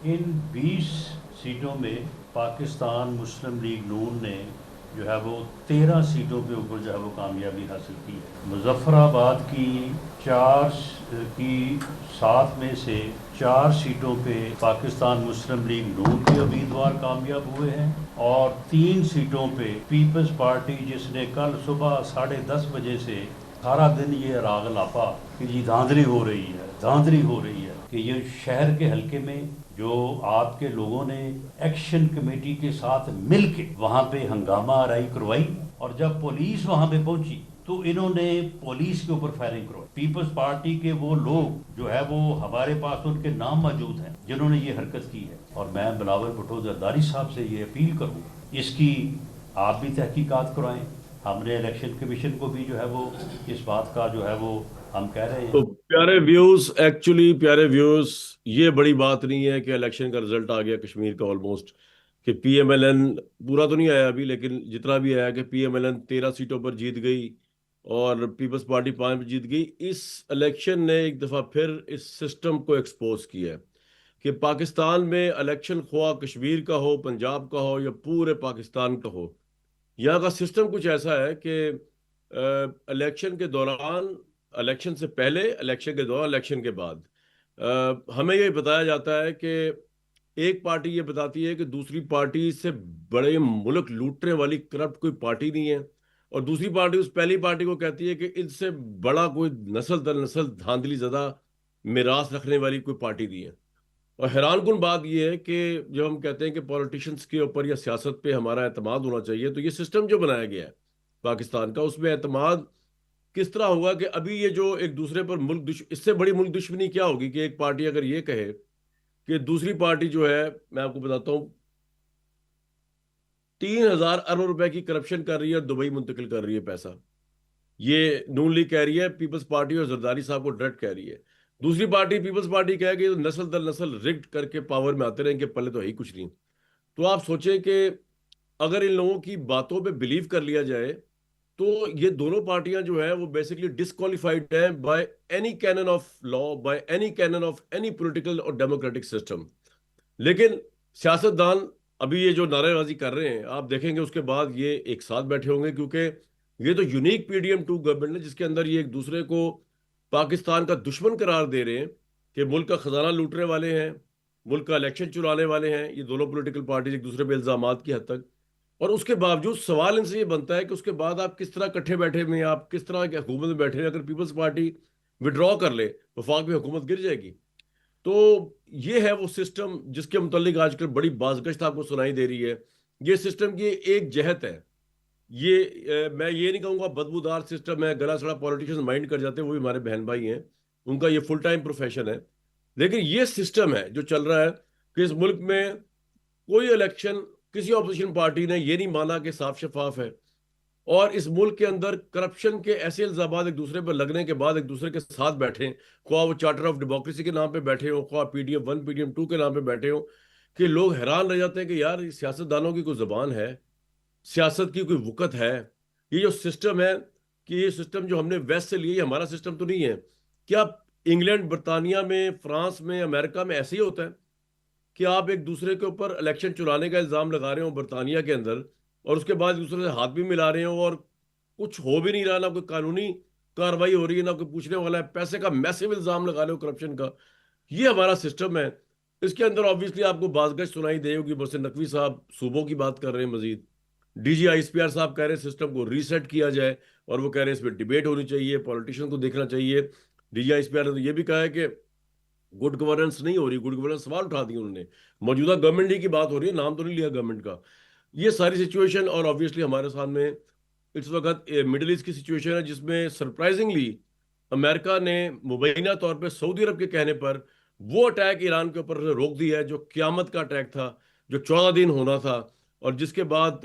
इन 20 सीटों में पाकिस्तान मुस्लिम लीग नून ने जो है वो 13 सीटों के ऊपर जो है वो कामयाबी हासिल की है। मुजफ्फराबाद की चार की 7 में से 4 सीटों पे पाकिस्तान मुस्लिम लीग नून के उम्मीदवार कामयाब हुए हैं और 3 सीटों पे पीपल्स पार्टी, जिसने कल सुबह 10:30 बजे से सारा दिन ये राग लापा कि जी धांधली हो रही है, धांधली हो रही है, कि ये शहर के हल्के में जो आपके लोगों ने एक्शन कमेटी के साथ मिलके वहां पे हंगामा आराई करवाई, और जब पुलिस वहां पे पहुंची तो इन्होंने पुलिस के ऊपर फायरिंग करवाई। पीपल्स पार्टी के वो लोग जो है वो हमारे पास उनके नाम मौजूद हैं जिन्होंने ये हरकत की है, और मैं बिलावल भुट्टो जरदारी साहब से ये अपील करूँ, इसकी आप भी तहकीकात कराएं। हमने इलेक्शन कमीशन को भी जो है वो इस बात का जो है वो हम कह रहे तो हैं। प्यारे व्यूज, ये बड़ी बात नहीं है कि इलेक्शन का रिजल्ट आ गया कश्मीर का ऑलमोस्ट, कि पीएमएलएन पूरा तो नहीं आया अभी, लेकिन जितना भी आया कि पीएमएलएन 13 सीटों पर जीत गई और पीपल्स पार्टी 5 पर जीत गई। इस इलेक्शन ने एक दफा फिर इस सिस्टम को एक्सपोज किया है कि पाकिस्तान में इलेक्शन, ख्वाह कश्मीर का हो, पंजाब का हो या पूरे पाकिस्तान का हो, यहाँ का सिस्टम कुछ ऐसा है कि इलेक्शन के दौरान, इलेक्शन से पहले, इलेक्शन के दौरान, इलेक्शन के बाद हमें ये बताया जाता है कि एक पार्टी ये बताती है कि दूसरी पार्टी से बड़े मुल्क लूटने वाली करप्ट कोई पार्टी नहीं है, और दूसरी पार्टी उस पहली पार्टी को कहती है कि इनसे बड़ा कोई नस्ल दर नस्ल धांधली ज्यादा मिरास रखने वाली कोई पार्टी नहीं है। और हैरानकुन बात यह है कि जब हम कहते हैं कि पॉलिटिशियंस के ऊपर या सियासत पे हमारा एतमाद होना चाहिए, तो ये सिस्टम जो बनाया गया है पाकिस्तान का, उसमें एतमाद किस तरह होगा कि अभी ये जो एक दूसरे पर इससे बड़ी मुल्क दुश्मनी क्या होगी कि एक पार्टी अगर ये कहे कि दूसरी पार्टी जो है, मैं आपको बताता हूँ, 3,000 अरब रुपए की करप्शन कर रही है और दुबई मुंतकिल कर रही है पैसा। ये नून लीग कह रही है, पीपल्स पार्टी और जरदारी साहब को डायरेक्ट कह रही है। दूसरी पार्टी पीपल्स पार्टी कहेगी तो नस्ल दर नस्ल रिग्ड करके पावर में आते रहेंगे, पहले तो है ही कुछ नहीं। तो आप सोचें कि अगर इन लोगों की बातों पे बिलीव कर लिया जाए तो ये दोनों पार्टियां जो है वो बेसिकली डिस्क्वालिफाइड हैं by any canon of law, by any canon of any political और डेमोक्रेटिक सिस्टम। लेकिन सियासतदान अभी ये जो नारेबाजी कर रहे हैं, आप देखेंगे उसके बाद ये एक साथ बैठे होंगे, क्योंकि ये तो यूनिक पीडीएम 2 गवर्नमेंट है जिसके अंदर ये एक दूसरे को पाकिस्तान का दुश्मन करार दे रहे हैं कि मुल्क का खजाना लूटने वाले हैं, मुल्क का इलेक्शन चुराने वाले हैं ये दोनों पॉलिटिकल पार्टीज एक दूसरे पे इल्जामात की हद तक। और उसके बावजूद सवाल इनसे ये बनता है कि उसके बाद आप किस तरह इकट्ठे बैठे हुए हैं, आप किस तरह की हुकूमत में बैठे हैं। अगर पीपल्स पार्टी विड्रॉ कर ले, वफाक में हुकूमत गिर जाएगी। तो ये है वो सिस्टम जिसके मुतल्लिक आजकल बड़ी बाज़गश्त आपको सुनाई दे रही है। ये सिस्टम की एक जहत है। ये मैं ये नहीं कहूँगा बदबूदार सिस्टम है, गला सड़ा पॉलिटिशियंस माइंड कर जाते हैं, वो भी हमारे बहन भाई हैं, उनका ये फुल टाइम प्रोफेशन है। लेकिन ये सिस्टम है जो चल रहा है कि इस मुल्क में कोई इलेक्शन किसी ऑपोजिशन पार्टी ने ये नहीं माना कि साफ शफाफ है, और इस मुल्क के अंदर करप्शन के ऐसे इल्जाम एक दूसरे पर लगने के बाद एक दूसरे के साथ बैठे, ख्वाह वो चार्टर ऑफ डेमोक्रेसी के नाम पे बैठे हो, ख्वाह पीडीएम 1 पीडीएम 2 के नाम पे बैठे हो, कि लोग हैरान रह जाते हैं कि यार सियासतदानों की कोई जबान है, सियासत की कोई वुकत है। ये जो सिस्टम है, कि ये सिस्टम जो हमने वेस्ट से लिया ये हमारा सिस्टम तो नहीं है। क्या इंग्लैंड, बरतानिया में, फ्रांस में, अमेरिका में ऐसे ही होता है कि आप एक दूसरे के ऊपर इलेक्शन चुराने का इल्जाम लगा रहे हो बरतानिया के अंदर, और उसके बाद एक दूसरे से हाथ भी मिला रहे हो, और कुछ हो भी नहीं रहा, ना कोई कानूनी कार्रवाई हो रही है, ना कोई पूछने वाला है, पैसे का मैसिव इल्जाम लगा रहे हो करप्शन का। ये हमारा सिस्टम है। इसके अंदर ऑब्वियसली आपको बाज़गश्त सुनाई देगी होगी, मोहसिन नकवी साहब सूबों की बात कर रहे हैं, मजीद डीजी आईएसपीआर साहब कह रहे हैं सिस्टम को रीसेट किया जाए, और वो कह रहे हैं इस पर डिबेट होनी चाहिए, पॉलिटिशियन को देखना चाहिए। डीजी आईएसपीआर ने तो ये भी कहा है कि गुड गवर्नेंस नहीं हो रही, गुड गवर्नेंस सवाल उठा दिए उन्होंने। मौजूदा गवर्नमेंट ही की बात हो रही है, नाम तो नहीं लिया गवर्नमेंट का। ये सारी सिचुएशन, और ऑब्वियसली हमारे सामने इस वक्त मिडिल ईस्ट की सिचुएशन है जिसमें सरप्राइजिंगली अमेरिका ने मुबैना तौर पे सऊदी अरब के कहने पर वो अटैक ईरान के ऊपर रोक दिया है, जो क्यामत का अटैक था, जो 14 दिन होना था, और जिसके बाद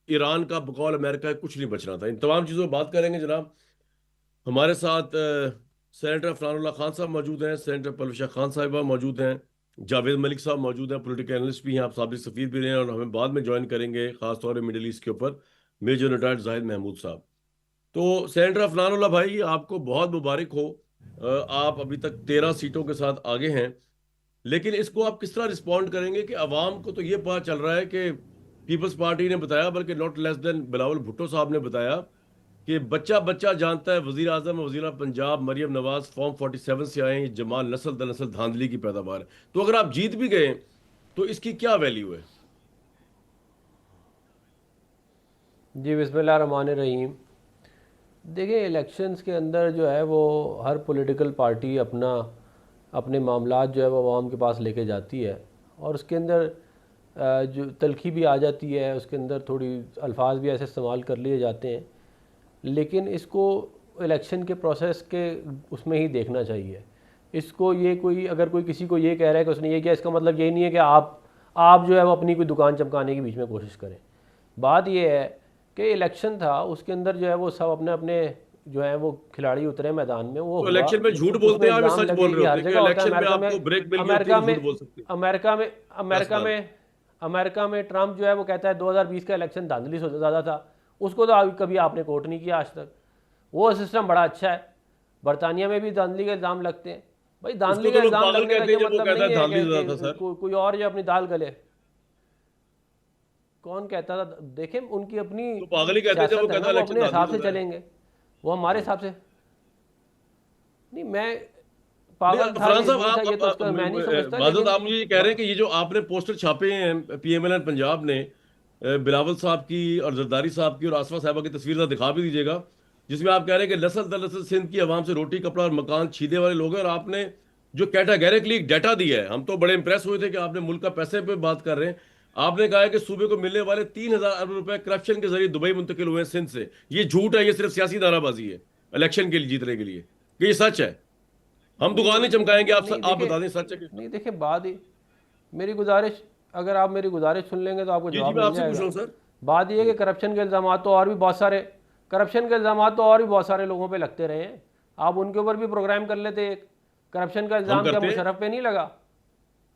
ईरान का बकौल अमेरिका कुछ नहीं बचना था। इन तमाम चीज़ों पर बात करेंगे जनाब। हमारे साथ सेनेटर फरहानुल्लाह खान साहब मौजूद हैं, सेनेटर पलवशा खान साहिबा मौजूद हैं, जावेद मलिक साहब मौजूद हैं, पॉलिटिकल एनालिस्ट भी हैं, आप साबिक सफ़ीर भी रहे हैं, और हमें बाद में ज्वाइन करेंगे खासतौर पर मिडिल ईस्ट के ऊपर मेजर रिटायर्ड जाहिद महमूद साहब। तो सेनेटर फरहानुल्लाह भाई, आपको बहुत मुबारक हो। आप अभी तक 13 सीटों के साथ आगे हैं। लेकिन इसको आप किस तरह रिस्पॉन्ड करेंगे कि अवाम को तो ये पता चल रहा है कि पीपल्स पार्टी ने बताया, बल्कि not less than Bilawal Bhutto साहब ने बताया कि बच्चा बच्चा जानता है वजीर आजम वजीर पंजाब मरियम नवाज फॉर्म 47 से आए हैं, ये जमाल नस्ल दर नस्ल धांधली की पैदावार है। तो अगर आप जीत भी गए तो इसकी क्या वैल्यू है? जी बिस्मिल्लाह रहमान रहीम। देखिए इलेक्शंस के अंदर जो है वो हर पॉलिटिकल पार्टी अपने मामलात जो है वो आवाम के पास लेके जाती है, और उसके अंदर जो तलखी भी आ जाती है, उसके अंदर थोड़ी अल्फाज भी ऐसे इस्तेमाल कर लिए जाते हैं। लेकिन इसको इलेक्शन के प्रोसेस के उसमें ही देखना चाहिए। इसको ये कोई अगर कोई किसी को ये कह रहा है कि उसने ये किया, इसका मतलब ये नहीं है कि आप जो है वो अपनी कोई दुकान चमकाने के बीच में कोशिश करें। बात ये है कि इलेक्शन था, उसके अंदर जो है वो सब अपने अपने जो है वो खिलाड़ी उतरे मैदान में। वो तो इलेक्शन में झूठ बोलते हैं आप या सच बोल रहे होते हैं? इलेक्शन में आपको ब्रेक मिल गई होती है, झूठ बोल सकते हैं। अमेरिका में ट्रंप जो है वो कहता है 2020 का इलेक्शन धांधली से ज़्यादा था। उसको तो कभी आपने कोर्ट नहीं किया आज तक। वो सिस्टम बड़ा अच्छा है। बरतानिया में भी धांधली के इल्ज़ाम लगते हैं। भाई धांधली का इल्ज़ाम लगने का ये मतलब नहीं है कि कोई और जो अपनी दाल गले। कौन कहता था? देखें उनकी अपनी तो पागल ही कहते थे वो, कहता वो अपने हिसाब से चलेंगे, वो हमारे हिसाब से नहीं। मैं पागल था फरहान साहब, ये तो उसका मैं नहीं समझता। बादल आप मुझे ये कह रहे हैं कि ये जो आपने पोस्टर छापे हैं पीएमएल पंजाब ने बिलावल साहब की और जरदारी साहब की और आसफा साहबा की तस्वीर दिखा भी दीजिएगा, जिसमें आप कह रहे हैं कि नस्ल दर नस्ल सिंध की आवाम से रोटी कपड़ा और मकान छीने वाले लोग हैं, और आपने जो कैटेगरिकली डाटा दिया है, हम तो बड़े इंप्रेस हुए थे कि आपने मुल्क का पैसे पे बात कर रहे हैं। आपने कहा है कि सूबे को मिलने वाले 3,000 अरब रुपए करप्शन के जरिए दुबई मुंतकिल हुए हैं सिंध से। ये झूठ है, ये सिर्फ सियासी नाराबाजी है इलेक्शन के लिए जीतने के लिए, कि ये सच है? हम दुकान नहीं चमकाएंगे, आप बता दें सच है कि नहीं। देखिए बात ही मेरी गुजारिश, अगर आप मेरी गुजारिश सुन लेंगे तो आपको जवाब मिल जाएगा। बात यह है कि करप्शन के इल्ज़ाम तो और भी बहुत सारे लोगों पे लगते रहे हैं। आप उनके ऊपर भी प्रोग्राम कर लेते। एक करप्शन का इल्ज़ाम क्या मुशर्रफ पे नहीं लगा?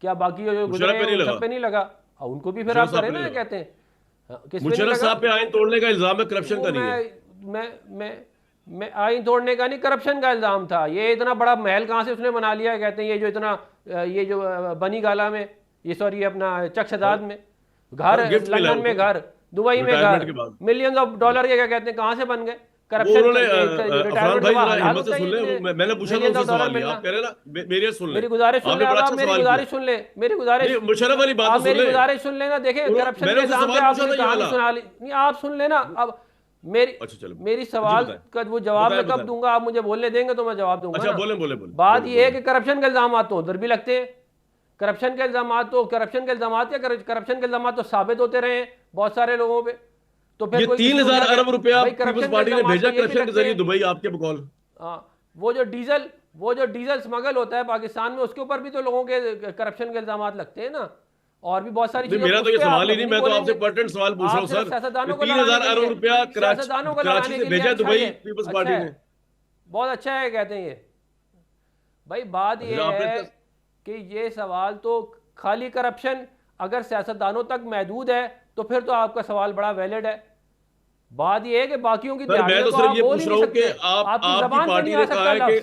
क्या बाकी जो गुजरे सब पे नहीं लगा? उनको भी फिर आप करें ना, कहते हैं मुशर्रफ साहब पे आईन तोड़ने का इल्जाम है, करप्शन का नहीं है। मैं आईन तोड़ने का नहीं, करप्शन का इल्जाम था। ये इतना बड़ा महल कहाँ से उसने बना लिया? कहते हैं ये जो बनी गाला में, ये सॉरी अपना चकशदाद में घर, लंदन में घर, दुबई में घर, मिलियंस ऑफ डॉलर के क्या कहते हैं कहाँ से बन गए? करप्शन। मैंने पूछा था उनसे सवाल, आप कह रहे ना मेरी सुन ले, मेरी गुजारिश सुन ले, आप मेरी गुजारिश सुन ले, मेरी गुजारिश मुशर्रफ वाली बात सुन ले, मेरी गुजारिश सुन लेना। देखिए करप्शन के इल्जाम पे आपने कहानी सुना ली नहीं, आप सुन लेना। अब मेरी सवाल का वो जवाब मैं कब दूंगा? आप मुझे बोलने देंगे तो मैं जवाब दूंगा। अच्छा बोले। बात ये है कि करप्शन के इल्जाम तो उधर भी लगते हैं। करप्शन के इल्जाम तो साबित होते रहे हैं बहुत सारे लोगों पे। तो फिर 3,000 अरब रुपया पीपल्स पार्टी ने भेजा करप्शन के जरिए दुबई आपके बकौल। वो जो डीजल स्मगल होता है पाकिस्तान में, उसके ऊपर भी तो लोगों के करप्शन के इल्जाम लगते हैं ना। और भी बहुत सारी चीजें। मेरा तो ये सवाल ही नहीं, मैं तो आपसे पर्टिनेंट सवाल पूछ रहा हूं सर। 3,000 अरब रुपया कराची से भेजा दुबई पीपल्स पार्टी ने। बहुत अच्छा है कहते हैं ये। भाई बात ये है कि ये सवाल तो खाली करप्शन अगर सियासतदानों तक महदूद है तो फिर तो आपका सवाल बड़ा वैलिड है। बात ये है कि बाकियों की मैं तो सिर्फ ये पूछ रहा हूं कि आपकी पार्टी ने कहा है कि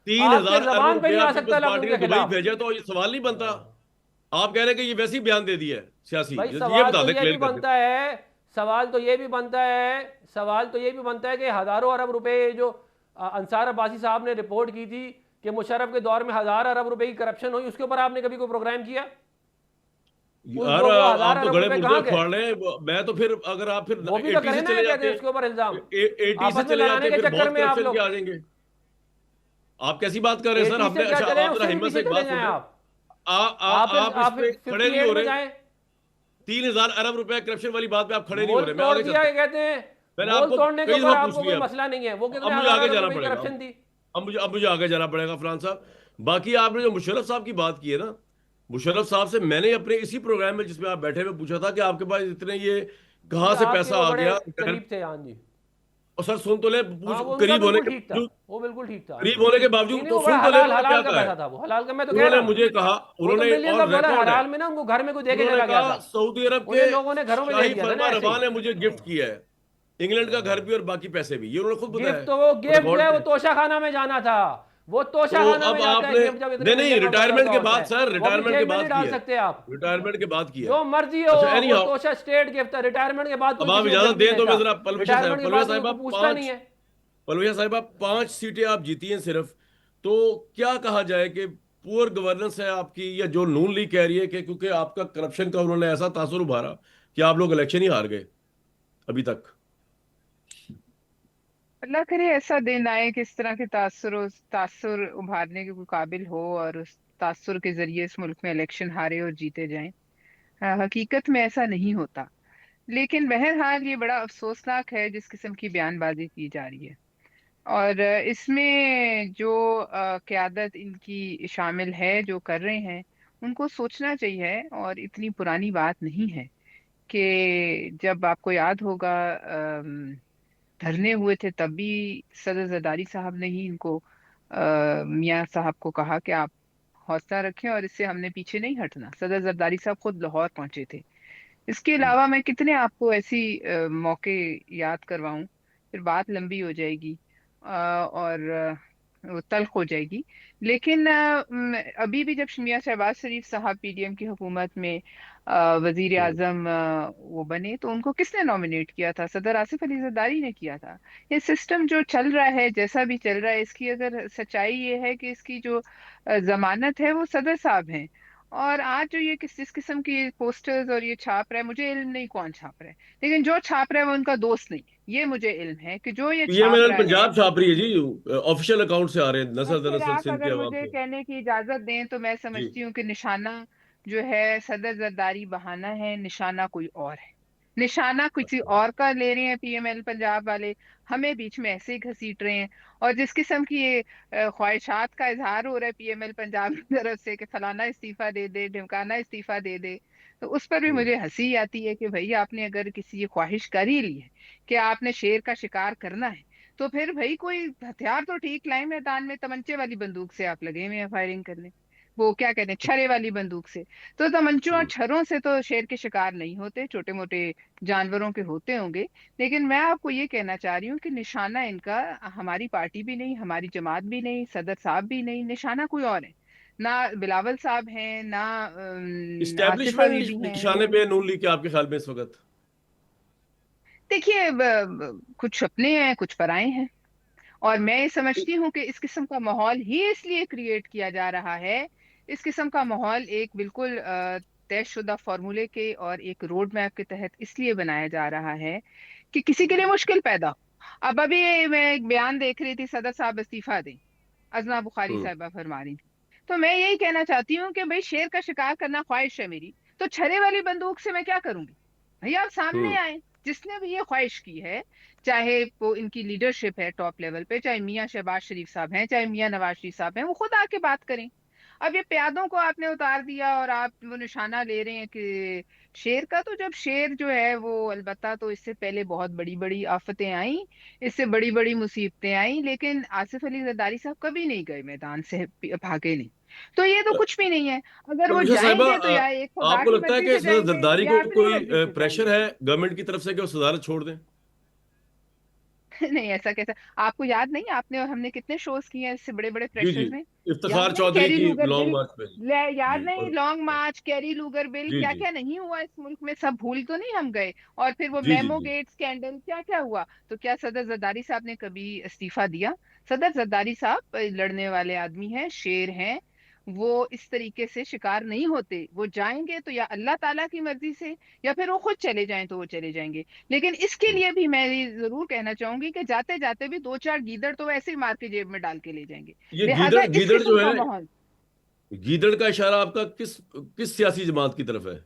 3,000 अरब रुपया पीपल्स पार्टी ने दुबई भेजा, तो ये सवाल नहीं बनता। आप कह रहे हैं कि ये वैसे ही बयान दे दिया है सियासी। भाई सवाल तो ये भी बनता है, सवाल तो ये भी बनता है कि हजारों अरब रुपए जो अंसार अब्बासी साहब ने रिपोर्ट की थी कि मुशर्रफ के दौर में 1,000 अरब रुपए की करप्शन हुई, उसके ऊपर आपने कभी कोई प्रोग्राम किया? यार आप तो गड़े मुर्दे फाड़ रहे हैं। मैं तो फिर अगर आप फिर वो भी तो करें ना, कहते हैं उसके ऊपर इल्जाम 80 से चले जाते हैं, फिर बहुत करप्शन आ जाएंगे। आप कैसी बात कर रहे हैं सर? आपने अच्छा आप हिम्मत से एक बात सुनिए, आप इस पे खड़े नहीं हो रहे। 3,000 अरब रुपए करप्शन वाली बात पे आप खड़े नहीं हो रहे। मैं आगे कहते हैं मैंने आपको तोड़ने के ऊपर आपको कोई मसला नहीं है। वो अब मुझे आगे जाना पड़ेगा, अब मुझे आगे जाना पड़ेगा फरहान साहब। बाकी आपने जो मुशर्रफ साहब की बात की है ना, मुशर्रफ साहब से मैंने अपने इसी प्रोग्राम में जिसमें आप बैठे हुए पूछा था कि आपके पास इतने ये कहां से पैसा आ गया। करीब थे हाँ जी। और सर सुन तो ले, करीब होने के वो बिल्कुल ठीक था, करीब होने के बावजूद तो सुन तो ले क्या पैसा था वो हलाल का। मैं तो कह रहा हूं, मुझे कहा उन्होंने और हलाल में ना उनको घर में कोई देके चला गया था। सऊदी अरब के लोगों ने घरों में दे दिया था। रवा ने मुझे गिफ्ट किया है, इंग्लैंड का घर भी और बाकी पैसे भी, ये उन्होंने खुद बताया। तो वो गिफ्ट जो है वो तोशा खाना में जाना था। वो तो तोशाखाना में अब जाता है आपने, जब जब इतने नहीं भैया का रिटायरमेंट मुआवजा के होता बाद है, सर, वो भी रिटायरमेंट के जेल में बाद नहीं डाल किया है, सकते आप। रिटायरमेंट के बाद किया है। जो मर्जी हो, अच्छा एनी वो हाउ, तोशा स्टेट गिफ्ट है, रिटायरमेंट के बाद अब कोई आप किसी को इजाजत गिफ्ट नहीं दें तो देता। मैं जरा पलविशा साहब, रिटायरमेंट के पलविशा बाद उनको साहब पूछता नहीं 5, है। पलविया साहिबा 5 सीटें आप जीती हैं सिर्फ, तो क्या कहा जाए कि पुअर गवर्नेंस है आपकी, या जो नून लीग कह रही है कि क्योंकि आपका करप्शन का उन्होंने ऐसा तासुर उभारा कि आप लोग इलेक्शन ही हार गए अभी तक। अल्लाह करे ऐसा दिन आए कि इस तरह के तासुर उभारने के काबिल हो और उस तासुर के जरिए इस मुल्क में इलेक्शन हारे और जीते जाएं। हकीकत में ऐसा नहीं होता। लेकिन बहरहाल ये बड़ा अफसोसनाक है जिस किस्म की बयानबाजी की जा रही है। और इसमें जो क़यादत इनकी शामिल है, जो कर रहे हैं, उनको सोचना चाहिए। और इतनी पुरानी बात नहीं है कि जब आपको याद होगा धरने हुए थे तब भी सदर जरदारी साहब ने ही इनको मियां साहब को कहा कि आप हौसला रखें और इससे हमने पीछे नहीं हटना। सदर जरदारी साहब खुद लाहौर पहुंचे थे। इसके अलावा मैं कितने आपको ऐसी मौके याद करवाऊं, फिर बात लंबी हो जाएगी और वो तल्ख हो जाएगी। लेकिन अभी भी जब मियां शहबाज शरीफ साहब पीडीएम की हुकूमत में वजीर आजम वो बने, तो उनको किसने नॉमिनेट किया था? सदर आसिफ अली जरदारी ने किया था। ये सिस्टम जो चल रहा है, जैसा भी चल रहा है, इसकी अगर सच्चाई ये है कि इसकी जो जमानत है वो सदर साहब हैं। और आज जो ये जिस किस्म की पोस्टर्स और ये छाप रहा है, मुझे इल्म नहीं कौन छाप रहा है, लेकिन जो छाप रहा है वो उनका दोस्त नहीं है, ये मुझे इल्म है कि जो ये छाप पीएमएलएन रहा है। पंजाब छाप रही है जी, ऑफिशियल अकाउंट से आ रहे हैं, और नस्ल फिर दरअसल आप सिंध के अगर अवाम मुझे से। कहने की इजाजत दें तो मैं जी समझती हूँ कि निशाना जो है सदर जरदारी बहाना है, निशाना कोई और है। निशाना किसी अच्छा। और का ले रहे हैं पीएमएल पंजाब वाले, हमें बीच में ऐसे ही घसीट रहे हैं। और जिस किस्म की ये ख्वाहिशात का इजहार हो रहा है पीएमएल पंजाब की तरफ से कि फलाना इस्तीफा दे दे, ढिमकाना इस्तीफा दे दे, तो उस पर भी हम्म। मुझे हंसी आती है कि भाई आपने अगर किसी ये ख्वाहिश कर ही ली है कि आपने शेर का शिकार करना है, तो फिर भाई कोई हथियार तो ठीक लाए मैदान में। तमंचे वाली बंदूक से आप लगे हुए हैं फायरिंग करने, वो क्या कहते हैं, छरे वाली बंदूक से। तो तमंचों और हम्म। छरों से तो शेर के शिकार नहीं होते, छोटे मोटे जानवरों के होते होंगे। लेकिन मैं आपको ये कहना चाह रही हूँ कि निशाना इनका हमारी पार्टी भी नहीं, हमारी जमात भी नहीं, सदर साहब भी नहीं, निशाना कोई और है। ना बिलावल साहब हैं, ना आसिफा इस्टेब्लिशमेंट बीबी हैं। निशाने पे है नून लीग के आपके ख्याल में इस वक्त? देखिए कुछ अपने हैं, कुछ पराए हैं। और मैं ये समझती हूँ कि इस किस्म का माहौल ही इसलिए क्रिएट किया जा रहा है। इस किस्म का माहौल एक बिल्कुल तयशुदा फॉर्मूले के और एक रोड मैप के तहत इसलिए बनाया जा रहा है कि किसी के लिए मुश्किल पैदा हो। अब अभी मैं एक बयान देख रही थी, सदर साहब इस्तीफा दें, अजना बुखारी हम्म। साहिबा फरमा रही थी। तो मैं यही कहना चाहती हूँ कि भाई शेर का शिकार करना ख्वाहिश है मेरी, तो छरे वाली बंदूक से मैं क्या करूंगी? भैया आप सामने हम्म। आए, जिसने भी ये ख्वाहिश की है, चाहे वो इनकी लीडरशिप है टॉप लेवल पे, चाहे मियां शहबाज शरीफ साहब हैं, चाहे मियां नवाज शरीफ साहब हैं, वो खुद आके बात करें। अब ये प्यादों को आपने उतार दिया और आप वो निशाना ले रहे हैं कि शेर का। तो जब शेर जो है वो, अलबत्ता तो इससे पहले बहुत बड़ी बड़ी आफतें आई, इससे बड़ी बड़ी मुसीबतें आई, लेकिन आसिफ अली जरदारी साहब कभी नहीं गए मैदान से, भागे नहीं। तो ये तो कुछ भी नहीं है। अगर वो परविशा साहिबा, जाएंगे तो या एक खुदा आपको की लगता है मर्जी कि से सदर जाएंगे जरदारी या को अपनी कोई मर्जी से प्रेशर जाएंगे। है गवर्नमेंट की तरफ से कि वो सदारत छोड़ दें? नहीं, ऐसा कैसा? आपको याद नहीं, आपने और हमने कितने शोज किए हैं इससे बड़े बड़े जी जी, प्रेशर्स में? याद इफ्तिखार नहीं चौधरी कैरी की लूगर लॉन्ग बिल? मार्च पे। याद जी नहीं और लॉन्ग मार्च, कैरी लूगर बिल, जी क्या जी क्या नहीं हुआ इस मुल्क में? सब भूल तो नहीं हम गए? और फिर वो जी जी मेमो जी। गेट स्कैंडल, क्या क्या हुआ? तो क्या सदर जरदारी साहब ने कभी इस्तीफा दिया? सदर जरदारी साहब लड़ने वाले आदमी हैं, शेर हैं। वो इस तरीके से शिकार नहीं होते। वो जाएंगे तो या अल्लाह ताला की मर्जी से, या फिर वो खुद चले जाएं तो वो चले जाएंगे। लेकिन इसके हम्म। लिए भी मैं ये जरूर कहना चाहूंगी कि जाते जाते भी दो चार गीदड़ तो वैसे ही मार के जेब में डाल के ले जाएंगे। ये लिहाजा गीदड़, इस गीदड़ किस्म जो का है, माहौल। गीदड़ का इशारा आपका किस किस सियासी जमात की तरफ है?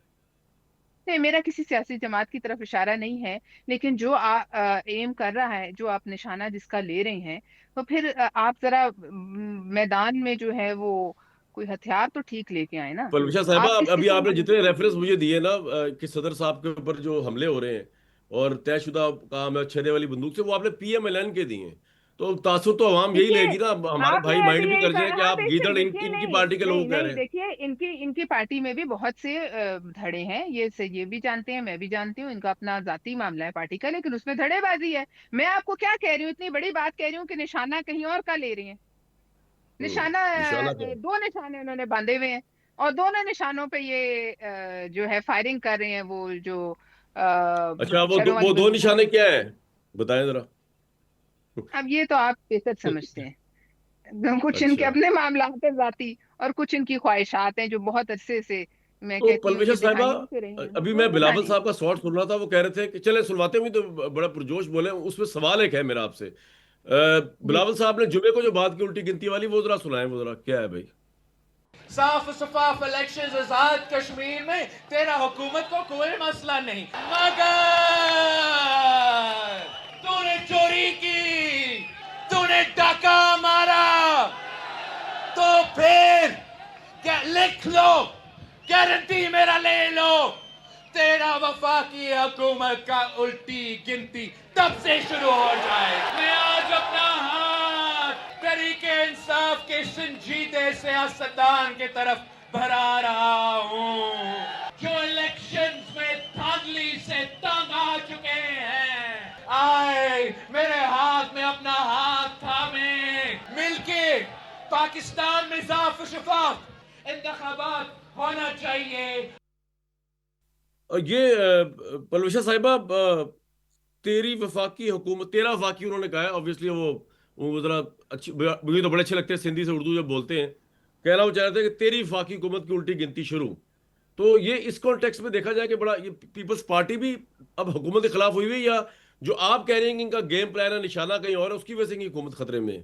नहीं, मेरा किसी सियासी जमात की तरफ इशारा नहीं है। लेकिन जो एम कर रहा है, जो आप निशाना जिसका ले रहे हैं, तो फिर आप जरा मैदान में जो है वो कोई हथियार तो ठीक लेके आए ना। परविशा साहिबा, आप किस अभी किस्म आपने की? जितने रेफरेंस मुझे दिए ना कि सदर साहब के ऊपर जो हमले हो रहे हैं और तयशुदा काम है छेने वाली बंदूक से, वो आपने पीएमएलएन के दिए हैं, तो तासुर तो आवाम यही देखिए लेगी ना। हमारे आपने भाई अभी माइंड भी यही कर जाए कहा, कि हाँ आप देखिए गीदड़ देखिए, इनकी नहीं पार्टी के लोग नहीं कह नहीं, रहे हैं। देखिए इनकी इनकी पार्टी में भी बहुत से धड़े हैं, ये भी जानते हैं, मैं भी जानती हूँ, इनका अपना जाती मामला है पार्टी का, लेकिन उसमें धड़ेबाजी है। मैं आपको क्या कह रही हूँ, इतनी बड़ी बात कह रही हूँ कि निशाना कहीं और का ले रहे हैं। निशाना निशाना क्या है? 2 निशाने उन्होंने बांधे हुए हैं, और दोनों निशानों पे ये जो है फायरिंग कर रहे हैं, वो जो अच्छा, छर्रों वाली वो दो बंदूकों निशाने से। क्या है, बताएं जरा। अब ये तो आप बेहतर समझते हैं। कुछ इनके अच्छा, अपने मामलात है जाती, और कुछ इनकी ख्वाहिशात हैं जो बहुत अरसे से, मैं तो कहती हूँ, पलविशा ये साहिबा, दिखाई से रही हैं, अभी वो मैं बिलावल दिखाने। साहब का शॉर्ट सुन रहा था, वो कह रहे थे कि चले सुनवाते हुए, तो बड़ा पुरजोश बोले, उसमें सवाल एक है मेरा आपसे। जी। बिलावल साहब ने जुमे को जो बात की उल्टी गिनती वाली, वो जरा सुनाए, वो जरा क्या है भाई। साफ शफाफ इलेक्शन आजाद कश्मीर में तेरा हुकूमत को कोई मसला नहीं, मगर तूने चोरी की, तूने डाका मारा, तो फिर क्या लिख लो, गारंटी मेरा ले लो, तेरा वफाकी हुकूमत का उल्टी गिनती तब से शुरू हो जाए। मैं आज अपना हाथ तरीके इंसाफ के संजीदे सियासतदान की तरफ बढ़ा रहा हूँ, जो इलेक्शंस में धांधली से तंग आ चुके हैं। आए मेरे हाथ में अपना हाथ थामे, मिलके पाकिस्तान में साफ शफाफ इंतखाबात होना चाहिए। और ये पलविशा साहिबा, तेरी वफाकी हुकूमत, तेरा वफाकी उन्होंने कहा है, ऑब्वियसली वो जरा अच्छी, मुझे तो बड़े अच्छे लगते हैं सिंधी से उर्दू जब बोलते हैं। कहना वो चाह रहे थे कि तेरी वफाकी हुकूमत की उल्टी गिनती शुरू। तो ये इस कॉन्टेक्स्ट में देखा जाए कि बड़ा ये पीपल्स पार्टी भी अब हुकूमत के खिलाफ हुई है, या जो आप कह रहे हैं कि इनका गेम प्लान है, निशाना कहीं और है, उसकी वजह से इनकी हुकूमत खतरे में है?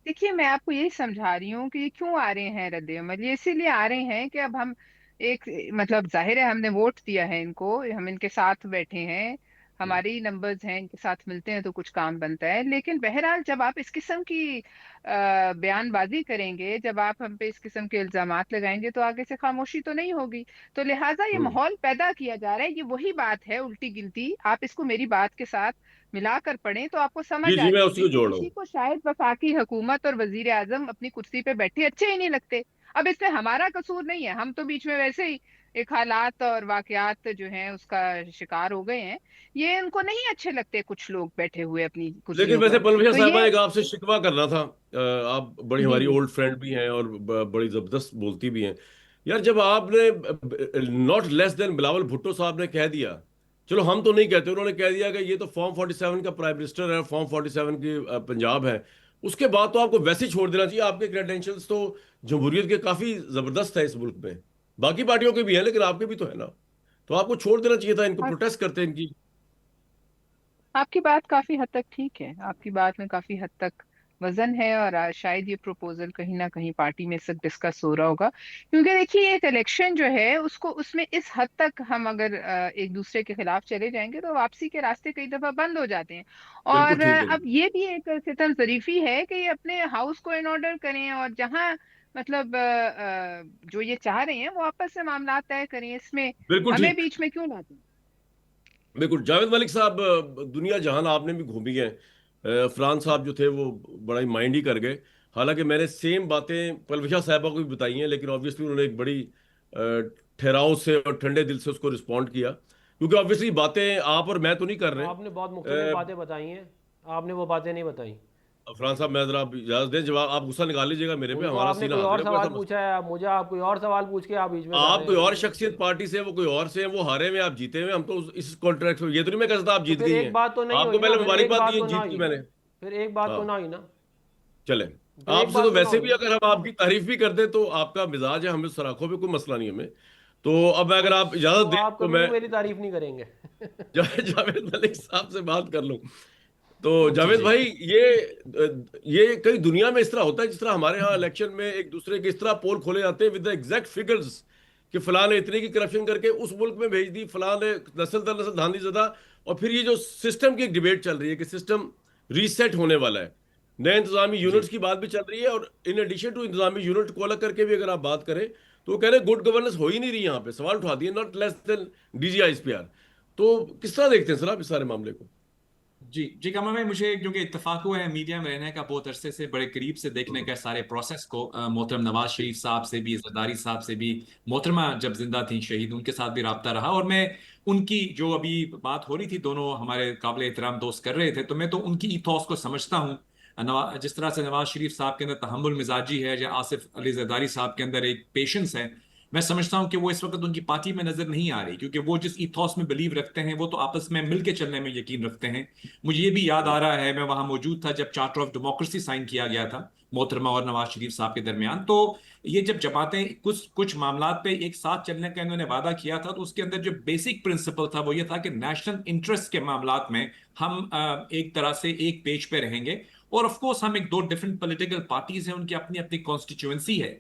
देखिए, मैं आपको यही समझा रही हूँ कि ये क्यों आ रहे हैं रद्दे अमल, ये इसीलिए आ रहे हैं कि अब हम एक, मतलब जाहिर है हमने वोट दिया है इनको, हम इनके साथ बैठे हैं, हमारे ही नंबर्स हैं, इनके साथ मिलते हैं तो कुछ काम बनता है। लेकिन बहरहाल जब आप इस किस्म की बयानबाजी करेंगे, जब आप हम पे इस किस्म के इल्जामात लगाएंगे, तो आगे से खामोशी तो नहीं होगी। तो लिहाजा ये हम्म। माहौल पैदा किया जा रहा है, ये वही बात है उल्टी गिनती। आप इसको मेरी बात के साथ मिलाकर पढ़ें तो आपको जी समझ आ जी, मैं उसी जाएगी को कि जोड़ रहा किसी हूँ। को शायद वफाकी हुकूमत और वजीर आजम अपनी कुर्सी पे बैठे अच्छे ही नहीं लगते। अब इसमें हमारा कसूर नहीं है, हम तो बीच में वैसे ही एक हालात और वाकयात जो हैं उसका शिकार हो गए हैं। ये इनको नहीं अच्छे लगते कुछ लोग बैठे हुए अपनी लेकिन कुर्सियों वैसे पर। पलविशा तो साहबा, ये, एक आपसे शिकवा करना था। आप बड़ी जी हमारी जी। ओल्ड फ्रेंड भी हैं और बड़ी जबरदस्त बोलती भी हैं। यार, जब आपने not less than Bilawal Bhutto साहब ने कह दिया, चलो हम तो नहीं कहते, उन्होंने कह दिया कि ये तो फॉर्म 47 का प्राइम मिनिस्टर है, फॉर्म 47 की पंजाब है, उसके बाद तो आपको वैसे ही छोड़ देना चाहिए। आपके क्रेडेंशियल्स तो जमहूरियत के काफी जबरदस्त है इस मुल्क में। बाकी पार्टियों के भी हैं, लेकिन आपके भी तो है ना। तो आपको छोड़ देना चाहिए था, इनको प्रोटेस्ट करते हैं इनकी। आपकी बात काफी हद तक ठीक है, आपकी बात में काफी हद तक वजन है, और शायद ये प्रपोजल कहीं ना कहीं पार्टी में सब डिस्कस हो रहा होगा। क्योंकि देखिए, एक इलेक्शन जो है उसको, उसमें इस हद तक हम अगर एक दूसरे के खिलाफ चले जाएंगे तो वापसी के रास्ते कई दफा बंद हो जाते हैं। बिल्कुल और ठीक है अब जी। ये भी एक सितम जरीफी है कि ये अपने हाउस को इन ऑर्डर करें, और जहां मतलब जो ये चाह रहे हैं वो आपस में मामला तय करें, इसमें बिल्कुल हमें ठीक। बीच में क्यों लाते हैं। बिल्कुल जावेद मलिक साहब, दुनिया जहान आपने भी घूमी है। फरहान साहब जो थे वो बड़ा ही माइंड ही कर गए। हालांकि मैंने सेम बातें पलविशा साहबा को भी बताई हैं, लेकिन ऑब्वियसली उन्होंने एक बड़ी ठहराव से और ठंडे दिल से उसको रिस्पॉन्ड किया, क्योंकि ऑब्वियसली बातें आप और मैं तो नहीं कर रहे। आपने बहुत मुख्तलिफ बातें बताई हैं, आपने वो बातें नहीं बताई। फरहान साहब, मैं जरा आप इजाजत दें, जवाब आप गुस्सा निकाल लीजिएगा मेरे पे, उनको हमारा आपने सीना कोई और हाजिर है, कोई सवाल ऐसा पूछा है, मुझे आप कोई और सवाल पूछ के आप बीच में जा आप रहे कोई हैं। और शख्सियत पार्टी से, वो कोई और से हैं, वो हारे हुए, आप जीते हुए, हम तो इस कॉन्ट्रैक्ट में, ये तो नहीं मैं कह सकता आप तो जीत फिर गई एक हैं। बात तो नहीं आपको हुई ना, पहले फिर एक मुबारकबाद बात दी तो है, ना जीत हुई की ना, मैंने। फिर एक बात हाँ, तो ना हुई ना, चले। फिर एक आपसे बात तो तो ना वैसे हुई भी ना। अगर हम आपकी तारीफ भी कर दें, तो आपका मिजाज है, हमें सराखों पे कोई मसला नहीं हमें। तो अब अगर बस, आप इजाजत तो दें आप तो कभी भी मैं मेरी तारीफ नहीं करेंगे। जावेद मलिक साहब से बात कर लूं। तो जी जावेद जी। भाई, ये कई दुनिया में इस तरह होता है, जिस तरह हमारे यहाँ इलेक्शन में एक दूसरे के इस तरह पोल खोले जाते हैं विद द एग्जैक्ट फिगर्स, कि फलां ने इतने की करप्शन करके उस मुल्क में भेज दी, फलां ने नस्ल दर नस्ल धांधली ज़्यादा। और फिर ये जो सिस्टम की एक डिबेट चल रही है कि सिस्टम रीसेट होने वाला है, नए इंतजामी जी यूनिट्स की बात भी चल रही है, और इन एडिशन टू इंतजामी यूनिट को अलग करके भी अगर आप बात करें, तो वो कह रहे हैं गुड गवर्नेंस हो ही नहीं रही, यहाँ पे सवाल उठा दिए, नॉट लेस देन DGISPR। तो किस तरह देखते हैं सर आप इस सारे मामले को? जी जी। कमा में मुझे क्योंकि इत्तेफाक हुआ है मीडिया में रहने का, बहुत अरसे से बड़े करीब से देखने हम्म। का सारे प्रोसेस को, मोहतरम नवाज शरीफ साहब से भी, जरदारी साहब से भी, मोहतरमा जब जिंदा थी शहीद, उनके साथ भी रहा रहा, और मैं उनकी जो अभी बात हो रही थी, दोनों हमारे काबिल एहतराम दोस्त कर रहे थे, तो मैं तो उनकी ईथॉस को समझता हूँ। जिस तरह से नवाज शरीफ साहब के अंदर तहम्मुल मिजाजी है, या आसिफ अली जरदारी साहब के अंदर एक पेशेंस है, मैं समझता हूं कि वो इस वक्त उनकी पार्टी में नजर नहीं आ रही, क्योंकि वो जिस इथॉस में बिलीव रखते हैं वो तो आपस में मिलके चलने में यकीन रखते हैं। मुझे ये भी याद आ रहा है, मैं वहां मौजूद था जब चार्टर ऑफ डेमोक्रेसी साइन किया गया था मोहतरमा और नवाज शरीफ साहब के दरमियान। तो ये जब जमातें कुछ कुछ मामलात पे एक साथ चलने का इन्होंने वादा किया था, तो उसके अंदर जो बेसिक प्रिंसिपल था वो ये था कि नेशनल इंटरेस्ट के मामलात में हम एक तरह से एक पेज पे रहेंगे। और ऑफ कोर्स हम एक दो डिफरेंट पॉलिटिकल पार्टीज हैं, उनकी अपनी अपनी कॉन्स्टिट्यूएंसी है,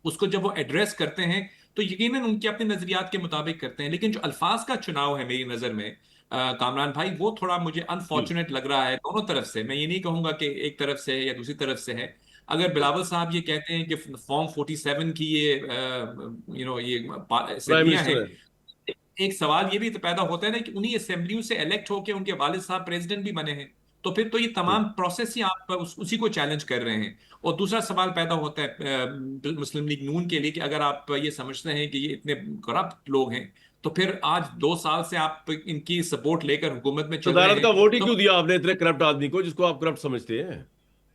उसको जब वो एड्रेस करते हैं तो यकीनन उनके अपने नजरियात के मुताबिक करते हैं। लेकिन जो अल्फाज का चुनाव है मेरी नजर में कामरान भाई, वो थोड़ा मुझे अनफॉर्चुनेट लग रहा है दोनों तरफ से। मैं ये नहीं कहूंगा कि एक तरफ से है या दूसरी तरफ से है। अगर बिलावल साहब ये कहते हैं कि फॉर्म 47 की ये ये प्राइम असेंबलियां हैं, मिनिस्टर है। एक सवाल ये भी तो पैदा होता है ना कि उन्हीं असेंबलियों से इलेक्ट होकर उनके वालिद साहब प्रेसिडेंट भी बने हैं, तो फिर तो ये तमाम प्रोसेस ही आप उसी को चैलेंज कर रहे हैं। और दूसरा सवाल पैदा होता है मुस्लिम लीग नून के लिए कि अगर आप ये समझते हैं कि ये इतने करप्ट लोग हैं, तो फिर आज 2 साल से आप इनकी सपोर्ट लेकर हुकूमत में चल रहे सदारत का हैं, वोट ही तो क्यों दिया आपने इतने करप्ट आदमी को जिसको आप करप्ट समझते हैं?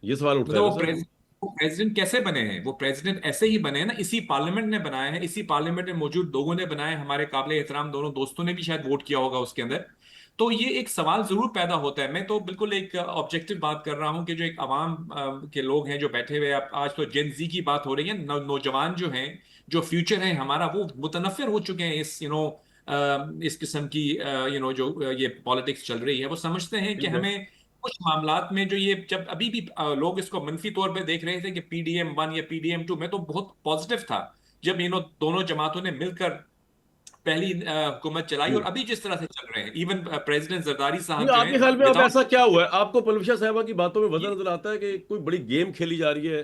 ये सवाल उठता है मतलब ना सर। वो प्रेसिडेंट कैसे बने हैं? वो प्रेसिडेंट ऐसे ही बने हैं ना, इसी पार्लियामेंट ने बनाया है, इसी पार्लियामेंट में मौजूद लोगों ने बनाया है, हमारे काबिल एहतराम दोनों दोस्तों ने भी शायद वोट किया होगा उसके अंदर। तो ये एक सवाल जरूर पैदा होता है। मैं तो बिल्कुल एक ऑब्जेक्टिव बात कर रहा हूं कि जो एक अवाम के लोग हैं जो बैठे हुए, आज तो जेन जी की बात हो रही है, नौजवान जो हैं, जो फ्यूचर है हमारा, वो मुतनफिर हो चुके हैं इस इस किस्म की जो ये पॉलिटिक्स चल रही है। वो समझते हैं कि ठीक है। हमें कुछ मामलात में जो ये, जब अभी भी लोग इसको मनफी तौर पे देख रहे थे कि PDM 1 या PDM 2, मैं तो बहुत पॉजिटिव था जब दोनों जमातों ने मिलकर पहली हुकूमत चलाई। और अभी जिस तरह से चल रहे हैं, इवन प्रेसिडेंट जरदारी नहीं, साहब जो आपके हैं ख्याल में अब विदाउट, ऐसा क्या हुआ है? आपको पलविशा साहिबा की बातों में वजह नजर आता है कि कोई बड़ी गेम खेली जा रही है,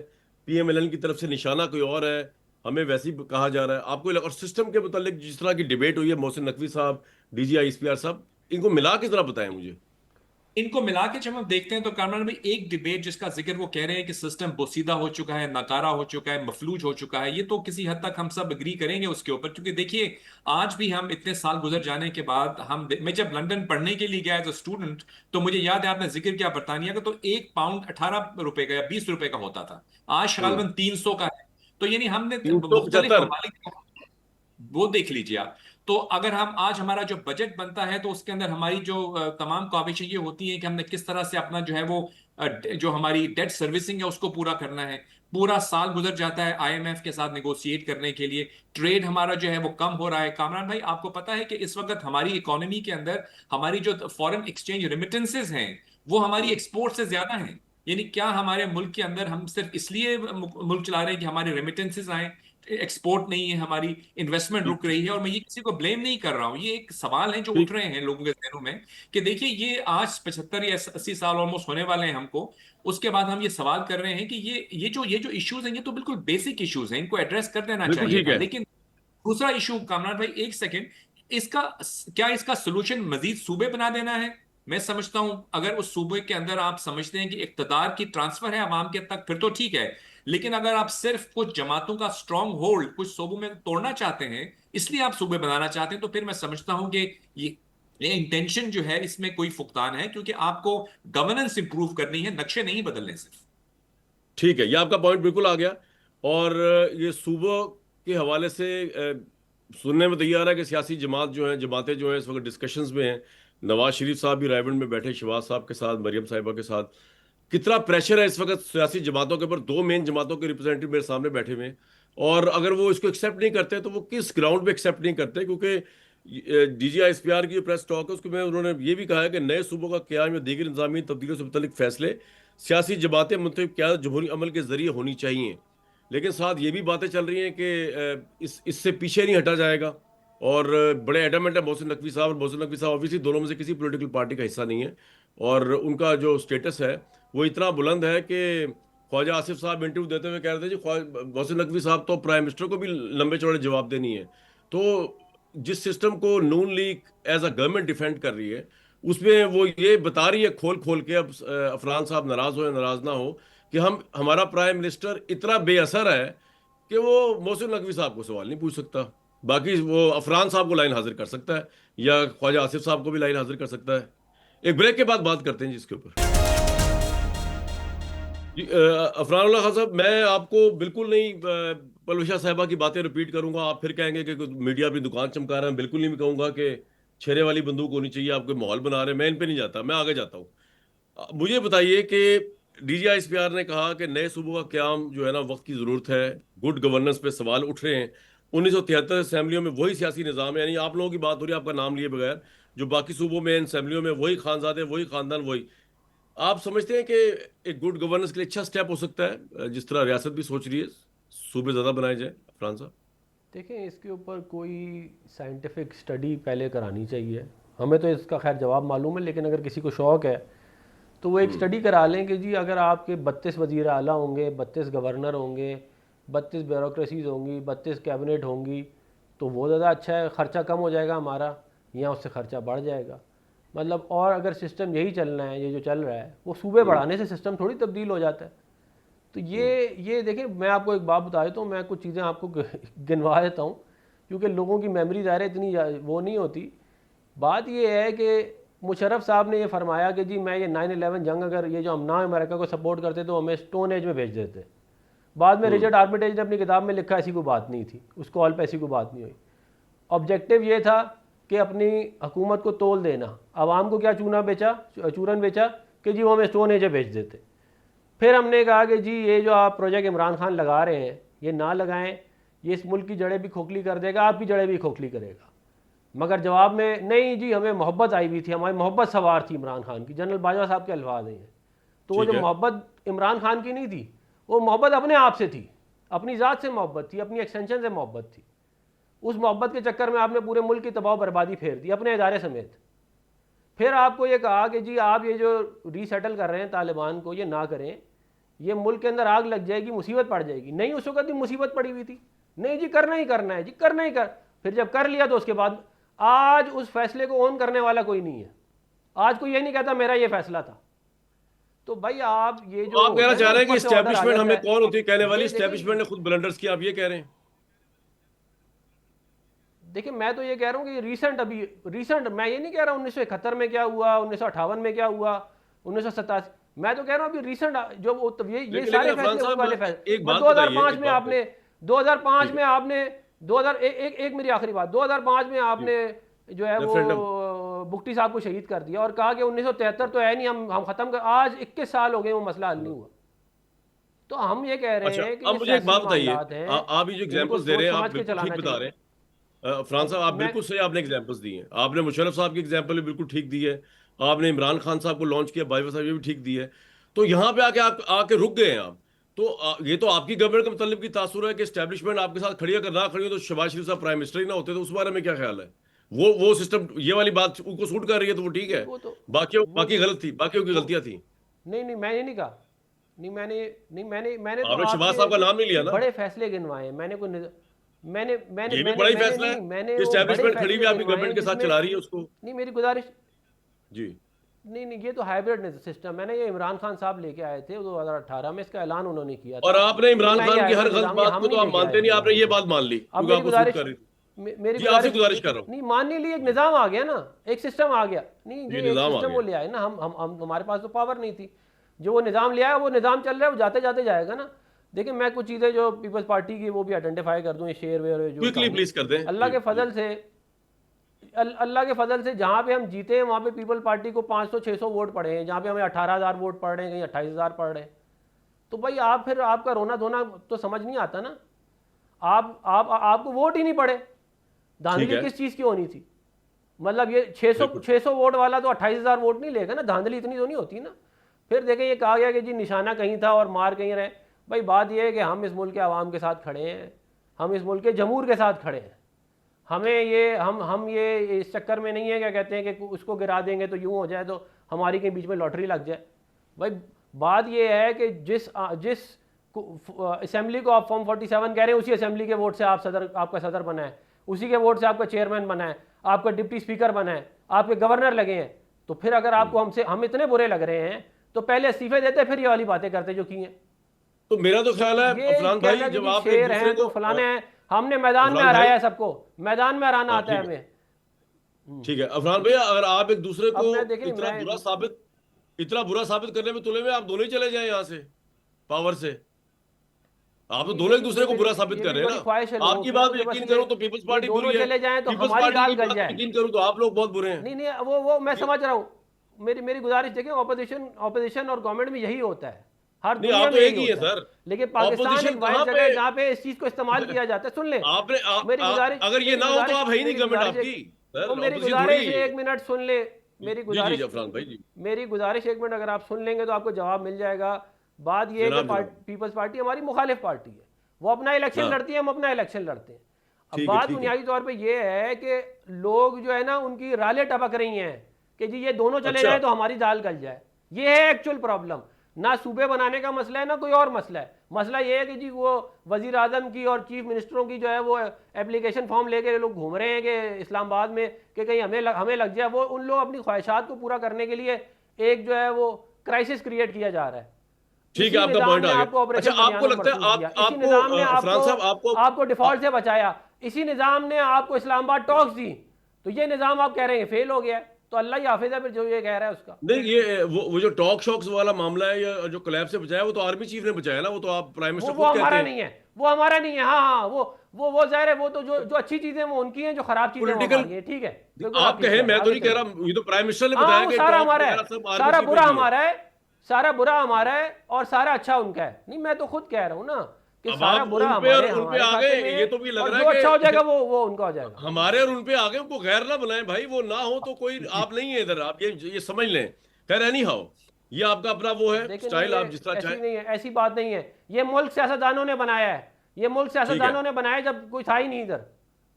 PMLN की तरफ से निशाना कोई और है, हमें वैसे ही कहा जा रहा है? आपको और सिस्टम के मुतालिक जिस तरह की डिबेट हुई है, मोहसिन नकवी साहब, DG ISPR साहब, इनको मिला के जरा बताएं मुझे। इनको मिला के जब हम देखते हैं तो कामरान भाई, एक डिबेट जिसका जिक्र वो कह रहे हैं कि सिस्टम बोसीदा हो चुका है, नाकारा हो चुका है, मफलूज हो चुका है, ये तो किसी हद तक हम सब एग्री करेंगे उसके ऊपर। क्योंकि देखिए, आज भी हम इतने साल गुजर जाने के बाद मैं जब लंदन पढ़ने के लिए गया एज अ स्टूडेंट, तो मुझे याद है, आपने जिक्र किया बरतानिया का, तो 1 पाउंड 18 रुपए का या 20 रुपए का होता था, आज गालबन 300 का है। तो यानी हमने 375। मुख्तलिफ ममालिक, वो देख लीजिए आप। तो अगर हम आज, हमारा जो बजट बनता है तो उसके अंदर हमारी जो तमाम काविशें ये होती हैं कि हमने किस तरह से अपना जो है वो जो हमारी डेट सर्विसिंग है उसको पूरा करना है। पूरा साल गुजर जाता है IMF के साथ नेगोशिएट करने के लिए, ट्रेड हमारा जो है वो कम हो रहा है। कामरान भाई, आपको पता है कि इस वक्त हमारी इकोनॉमी के अंदर हमारी जो फॉरेन एक्सचेंज रेमिटेंसेज हैं वो हमारी एक्सपोर्ट से ज्यादा हैं। यानी क्या हमारे मुल्क के अंदर हम सिर्फ इसलिए मुल्क चला रहे हैं कि हमारे रेमिटेंसेज आए, एक्सपोर्ट नहीं है, हमारी इन्वेस्टमेंट रुक रही है? और मैं ये किसी को ब्लेम नहीं कर रहा हूँ, ये एक सवाल है जो उठ ठीक। रहे हैं लोगों के जहनों में कि देखिए, ये आज 75 या 80 साल ऑलमोस्ट होने वाले हैं हमको, उसके बाद हम ये सवाल कर रहे हैं कि ये जो इश्यूज हैं, ये तो बिल्कुल बेसिक इश्यूज हैं, इनको एड्रेस कर देना बिल्कुल चाहिए ठीक था। है। लेकिन दूसरा इशू कामरान भाई, एक सेकेंड, इसका क्या इसका सोल्यूशन मजीद सूबे बना देना है? मैं समझता हूं अगर उस सूबे के अंदर आप समझते हैं कि इक्तदार की ट्रांसफर है आवाम के तक, फिर तो ठीक है। लेकिन अगर आप सिर्फ कुछ जमातों का स्ट्रांग होल्ड कुछ सूबों में तोड़ना चाहते हैं, इसलिए आप सूबे बनाना चाहते हैं, तो फिर मैं समझता हूं कि ये इंटेंशन जो है इसमें कोई फुकदान है, क्योंकि आपको गवर्नेंस इंप्रूव करनी है, नक्शे नहीं बदलने सिर्फ। ठीक है, ये आपका पॉइंट बिल्कुल आ गया। और ये सूबों के हवाले से सुनने में तो ये आ रहा है कि सियासी जमात जो है, जमातें जो हैं, इस वक्त डिस्कशंस में हैं। नवाज शरीफ साहब भी रायबंड में बैठे, शहबाज साहब के साथ, मरियम साहिबा के साथ। कितना प्रेशर है इस वक्त सियासी जमातों के ऊपर? 2 मेन जमातों के रिप्रेजेंटेटिव मेरे सामने बैठे हुए हैं, और अगर वो इसको एक्सेप्ट नहीं करते तो वो किस ग्राउंड पे एक्सेप्ट नहीं करते? क्योंकि DG ISPR की जो प्रेस टॉक है उसको में उन्होंने ये भी कहा है कि नए सूबों का क्याम या दीगर इंतजामी तब्दीलियों से मुतल्लिक फैसले सियासी जमातें मुंतखब क़यादत जमहूरी अमल के जरिए होनी चाहिए। लेकिन साथ ये भी बातें चल रही हैं कि इससे पीछे नहीं हटा जाएगा। और बड़े एडमेंट है मोहसिन नकवी साहब, और मोहसिन नकवी साहब ऑब्वियसली दोनों में से किसी पॉलिटिकल पार्टी का हिस्सा नहीं है, और उनका जो स्टेटस है वो इतना बुलंद है कि ख्वाजा आसिफ साहब इंटरव्यू देते हुए कह रहे थे जी मोहसिन नकवी साहब तो प्राइम मिनिस्टर को भी लंबे चौड़े जवाब देनी है। तो जिस सिस्टम को Noon League as a government defend कर रही है, उसमें वो ये बता रही है खोल खोल के, अब अफरान साहब नाराज हो या नाराज ना हो, कि हमारा प्राइम मिनिस्टर इतना बेअसर है कि वो मोहसिन नकवी साहब को सवाल नहीं पूछ सकता। बाकी वो अफरान साहब को लाइन हाजिर कर सकता है, या ख्वाजा आसिफ साहब को भी लाइन हाजिर कर सकता है। एक ब्रेक के बाद बात करते हैं जिसके ऊपर। जी, अफरानुल्लाह खान साहब, मैं आपको बिल्कुल नहीं पलविशा साहिबा की बातें रिपीट करूंगा। आप फिर कहेंगे कि मीडिया अपनी दुकान चमका रहा है। बिल्कुल नहीं कहूंगा कि छेरे वाली बंदूक होनी चाहिए, आपको माहौल बना रहे हैं। मैं इन पे नहीं जाता, मैं आगे जाता हूँ। मुझे बताइए कि DGISPR ने कहा कि नए सूबों का क्याम जो है ना, वक्त की जरूरत है। गुड गवर्नेंस पे सवाल उठ रहे हैं। 1973 असेंबलियों में वही सियासी निज़ाम है, यानी आप लोगों की बात हो रही है आपका नाम लिए बगैर, जो बाकी सूबों में असेंबलियों में वही खानजादे, वही खानदान, वही। आप समझते हैं कि एक गुड गवर्नेंस के लिए अच्छा स्टेप हो सकता है, जिस तरह रियासत भी सोच रही है, सूबे ज़्यादा बनाए जाए? अफरान साहब। देखें, इसके ऊपर कोई साइंटिफिक स्टडी पहले करानी चाहिए। हमें तो इसका खैर जवाब मालूम है, लेकिन अगर किसी को शौक़ है तो वो एक स्टडी करा लें कि जी अगर आपके 32 वज़ीर आला होंगे, 32 गवर्नर होंगे, 32 ब्यूरोक्रेसीज होंगी, 32 कैबिनेट होंगी, तो वो ज़्यादा अच्छा है, ख़र्चा कम हो जाएगा हमारा, या उससे ख़र्चा बढ़ जाएगा। मतलब और अगर सिस्टम यही चलना है, ये जो चल रहा है, वो सूबे बढ़ाने से सिस्टम थोड़ी तब्दील हो जाता है। तो ये देखिए, मैं आपको एक बात बता देता हूँ, मैं कुछ चीज़ें आपको गिनवा देता हूँ, क्योंकि लोगों की मेमोरी ज़ाहिर है इतनी वो नहीं होती। बात ये है कि मुशर्रफ साहब ने ये फरमाया कि जी मैं ये 9/11 जंग, अगर ये जो हम ना अमेरिका को सपोर्ट करते तो हमें स्टोन एज में भेज देते। बाद में रिचर्ड आर्मिटेज ने अपनी किताब में लिखा ऐसी कोई बात नहीं थी, उस कॉल पे ऐसी कोई बात नहीं हुई। ऑब्जेक्टिव ये था कि अपनी हुकूमत को तोल देना। आवाम को क्या चूरन बेचा कि जी वो हमें स्टोन एज में भेज देते। फिर हमने कहा कि जी ये जो आप प्रोजेक्ट इमरान खान लगा रहे हैं ये ना लगाएं, ये इस मुल्क की जड़ें भी खोखली कर देगा, आपकी जड़ें भी खोखली करेगा। मगर जवाब में नहीं जी, हमें मोहब्बत आई हुई थी, हमारी मोहब्बत सवार थी इमरान खान की। जनरल बाजवा साहब के अल्फाज हैं। तो वो जो मोहब्बत इमरान खान की नहीं थी, वो मोहब्बत अपने आप से थी, अपनी ज़ात से मोहब्बत थी, अपनी एक्सटेंशन से मोहब्बत थी। उस मोहब्बत के चक्कर में आपने पूरे मुल्क की तबाह बर्बादी फेर दी, अपने इदारे समेत। फिर आपको ये कहा कि जी आप ये जो रीसेटल कर रहे हैं तालिबान को, ये ना करें, ये मुल्क के अंदर आग लग जाएगी, मुसीबत पड़ जाएगी। नहीं, उस वक्त भी मुसीबत पड़ी हुई थी। नहीं जी, करना ही करना है जी, करना ही कर। फिर जब कर लिया तो उसके बाद आज उस फैसले को ओन करने वाला कोई नहीं है। आज कोई ये नहीं कहता मेरा ये फैसला था। तो भाई आप ये जो आप कहना चाह रहे हैं कि ऊपर से ऑर्डर आ एस्टेब्लिशमेंट जाता हमें है, कौन होती है कहने वाली? ये देखिए, एस्टेब्लिशमेंट ने खुद ब्लंडर्स किया, आप ये कह रहे हैं? देखिए मैं तो ये कह रहा हूँ कि रिसेंट मैं ये नहीं कह रहा हूँ 1971 में क्या हुआ, 1958 में क्या हुआ, 1987। मैं तो कह रहा हूँ अभी रिसेंट जो ये सारे फैसले वाले फैसले। 2005 में आपने 2005 में आपने 2001 मेरी आखिरी बात, 2005 में आपने जो है वो बुख्ती साहब को शहीद कर दिया और कहा कि 1973 तो है नहीं, हम खत्म कर। आज 21 साल हो गए, वो मसला हल नहीं हुआ। तो हम ये कह रहे हैं कि अब मुझे एक बात बताइए, आप ये जो एग्जांपल्स दे रहे हैं, आप बिल्कुल ठीक बता रहे हैं। फरहान साहब, आप बिल्कुल सही आपने एग्जांपल्स दी हैं। आपने मुशर्रफ साहब की एग्जांपल भी बिल्कुल ठीक दी है। आपने इमरान खान साहब को लॉन्च किया, बाजवा साहब, ये भी ठीक दी है। तो यहाँ पे आके आप आके रुक गए हैं आप। तो ये तो आपकी गवर्नमेंट का मतलब की तासुर है कि एस्टेब्लिशमेंट आपके साथ खड़ी, अगर ना खड़ी हो तो शहबाज शरीफ साहब प्राइम मिनिस्टर ही ना होते। तो उस बारे में क्या ख्याल है? वो सिस्टम, ये वाली बात उनको सूट कर रही है तो वो ठीक है। बाकी गलत थी, बाकियों की गलतियां थी। नहीं, मैंने नहीं कहा। मैंने तो आपने शहबाज साहब का नाम नहीं लिया ना। बड़े फैसले गिनवाए। मैंने ये भी बड़ा ही फैसला है। एस्टेब्लिशमेंट खड़ी हुई आपकी गवर्नमेंट के साथ चला रही है उसको। नहीं, मेरी गुजारिश जी। नहीं, ये तो हाइब्रिड सिस्टम है ना। ये इमरान खान साहब लेके आए थे 2018 में, इसका ऐलान उन्होंने किया था। और आपने इमरान खान की हर गलत बात को तो आप मानते नहीं, आपने ये बात मान ली क्योंकि आपको सूट कर रही थी। मेरी आपसे गुजारिश कर रहा हूँ। नहीं, मानने लिए एक निज़ाम आ गया ना, एक सिस्टम आ गया। नहीं, ये एक निज़ाम आ सिस्टम वो ले आए ना। हम हमारे पास तो पावर नहीं थी। जो वो निज़ाम ले आया, वो निज़ाम चल रहा है, वो जाते जाते जाएगा ना। देखिए मैं कुछ चीज़ें जो पीपल्स पार्टी की वो भी आइडेंटिफाई कर दूँ, ये शेयर वेयर जो क्विकली प्लीज कर दें। अल्लाह के फजल से जहाँ पे हम जीते हैं वहाँ पे पीपल पार्टी को 500-600 वोट पड़े हैं, जहाँ पे हमें 18,000 वोट पड़ रहे हैं, कहीं 28,000 पड़ रहे हैं। तो भाई आप फिर आपका रोना धोना तो समझ नहीं आता ना। आपको वोट ही नहीं पड़े, धांधली किस चीज़ की होनी थी? मतलब ये 600 वोट वाला तो 28,000 वोट नहीं लेगा ना, धांधली इतनी तो नहीं होती ना। फिर देखें, ये कहा गया कि जी निशाना कहीं था और मार कहीं रहे। भाई बात यह है कि हम इस मुल्क के आवाम के साथ खड़े हैं, हम इस मुल्क के जमहूर के साथ खड़े हैं। हमें ये हम ये इस चक्कर में नहीं है क्या कहते हैं कि उसको गिरा देंगे तो यूँ हो जाए, तो हमारी के बीच में लॉटरी लग जाए। भाई बात ये है कि जिस असेंबली को आप फॉर्म 47 कह रहे हैं, उसी असेंबली के वोट से आपका सदर बना है, उसी के वोट से आपका चेयरमैन बना है, आपका डिप्टी स्पीकर बना है, आपके गवर्नर लगे हैं। तो फिर अगर आपको हम इतने बुरे लग रहे हैं तो पहले इस्तीफे देते, फिर ये वाली बातें करते जो की हैं। तो मेरा तो ख्याल है अफरान भाई, जब आप शेर हैं तो फलाने हैं, हमने मैदान में हराया है, सबको मैदान में हराना आता है हमें। ठीक है अफरान भैया, अगर आप एक दूसरे को इतना बुरा साबित करने में तुले में, आप दोनों ही चले जाएं यहाँ से। पावर से। आप तो दोनों एक दूसरे को बुरा साबित कर रहे हैं ख्वाहिश है ना। लोगों आपकी की बात कि यकीन बस करूं तो पीपल्स ये पार्टी दोनों बुरी है, चले जाएं तो पीपल्स हमारी पार्टी दाल की गल बात जाए। यकीन करूं तो आप लोग बहुत बुरे हैं। नहीं वो मैं समझ रहा हूँ। मेरी गुजारिश देखिए, ऑपोजिशन और गवर्नमेंट में यही होता है, हर नहीं, दुनिया आप तो में एक यही ही है होता है। सर। लेकिन पाकिस्तान ऑपोजिशन एक कहाँ वाहिद जगह पे? है जहाँ पे इस चीज़ को इस्तेमाल किया जाता है। सुन ले मेरी गुजारिश, अगर ये ना हो तो आप है ही नहीं गवर्नमेंट आपकी वो सर, मेरी ऑपोजिशन थोड़ी गुजारिश है ये। एक मिनट सुन ले। मेरी जी जी जी, गुजारिश अफरान भाई जी। मेरी गुजारिश एक मिनट अगर आप सुन लेंगे तो आपको जवाब मिल जाएगा। बात यह है कि जनाब जनाब। पीपल्स पार्टी हमारी मुखालिफ पार्टी है, वो अपना इलेक्शन हाँ लड़ती है, हम अपना इलेक्शन लड़ते हैं। अब ठीक है बात ठीक है। बुनियादी तौर पे ये है कि लोग जो है ना उनकी रालें टपक रही हैं कि जी ये दोनों चले अच्छा जाएं तो हमारी दाल गल जाए। ये है एक्चुअल प्रॉब्लम। ना सूबे बनाने का मसला है ना कोई और मसला है। मसला ये है कि जी वो वजीर आजम की और चीफ मिनिस्टरों की जो है वो एप्लीकेशन फॉर्म लेके लोग घूम रहे हैं कि इस्लामाबाद में कि कहीं हमें लग जाए। वो उन लोग अपनी ख्वाहिशात को पूरा करने के लिए एक जो है वो क्राइसिस क्रिएट किया जा रहा है। ठीक है, इसी आपका निज़ाम पॉइंट ने आ गया। आपको अच्छा, ऑपरेशन आपको बनियान लगता है मरसूख किया, इसी आपको निज़ाम ने अफरान साहब आपको डिफॉल्ट से बचाया, इसी निज़ाम ने आपको इस्लामाबाद टॉक्स दी। तो ये निज़ाम आप कह रहे हैं फेल हो गया है, तो अल्लाह ही हाफिज़ है फिर जो ये कह रहा है उसका। नहीं, ये वो जो टॉक शॉक्स वाला मामला है या जो कोलैप्स से बचाया, वो तो आर्मी चीफ ने बचाया ना, वो तो आप प्राइम मिनिस्टर वो खुद कहते हमारा हैं। नहीं है, वो हमारा नहीं है। हाँ हाँ, वो जाहिर है, वो तो जो अच्छी चीज़ें वो उनकी हैं, जो खराब चीज़ें वो पॉलिटिकल हमारी हैं। ठीक है, बिल्कुल आप आप ठीक कहें, कह रहे मैं हैं, तो आगे नहीं कह चलिए। रहा, ये तो प्राइम मिनिस्टर ने हाँ बताया वो कि सारा टॉक हमारा वगैरह है, सब आर्मी सारा चीफ ने बुरा किए। हमारा है, सारा बुरा हमारा है और सारा अच्छा उनका है। नहीं, मैं तो खुद कह रहा हूँ ना कि अब सारा आप बुरा उन पे और हमारे उन पे हमारे आ खाते गए, में ये है तो भी लग और रहा जो है अच्छा हो जाएगा कि वो उनका हो जाएगा। हमारे और उन पे आ गए, उनको गैर ना बनाए भाई। वो ना हो तो कोई आप नहीं है इधर, आप ये समझ लें। खैर एनी हाउ, ये आपका अपना वो है देखिए नहीं, स्टाइल, ये आप जिस तरह ऐसी चाहें। नहीं है, ऐसी बात नहीं है। ये मुल्क सियासतदानों ने बनाया है, ये मुल्क ठीक है, सियासतदानों ने बनाया जब कोई था ही नहीं इधर।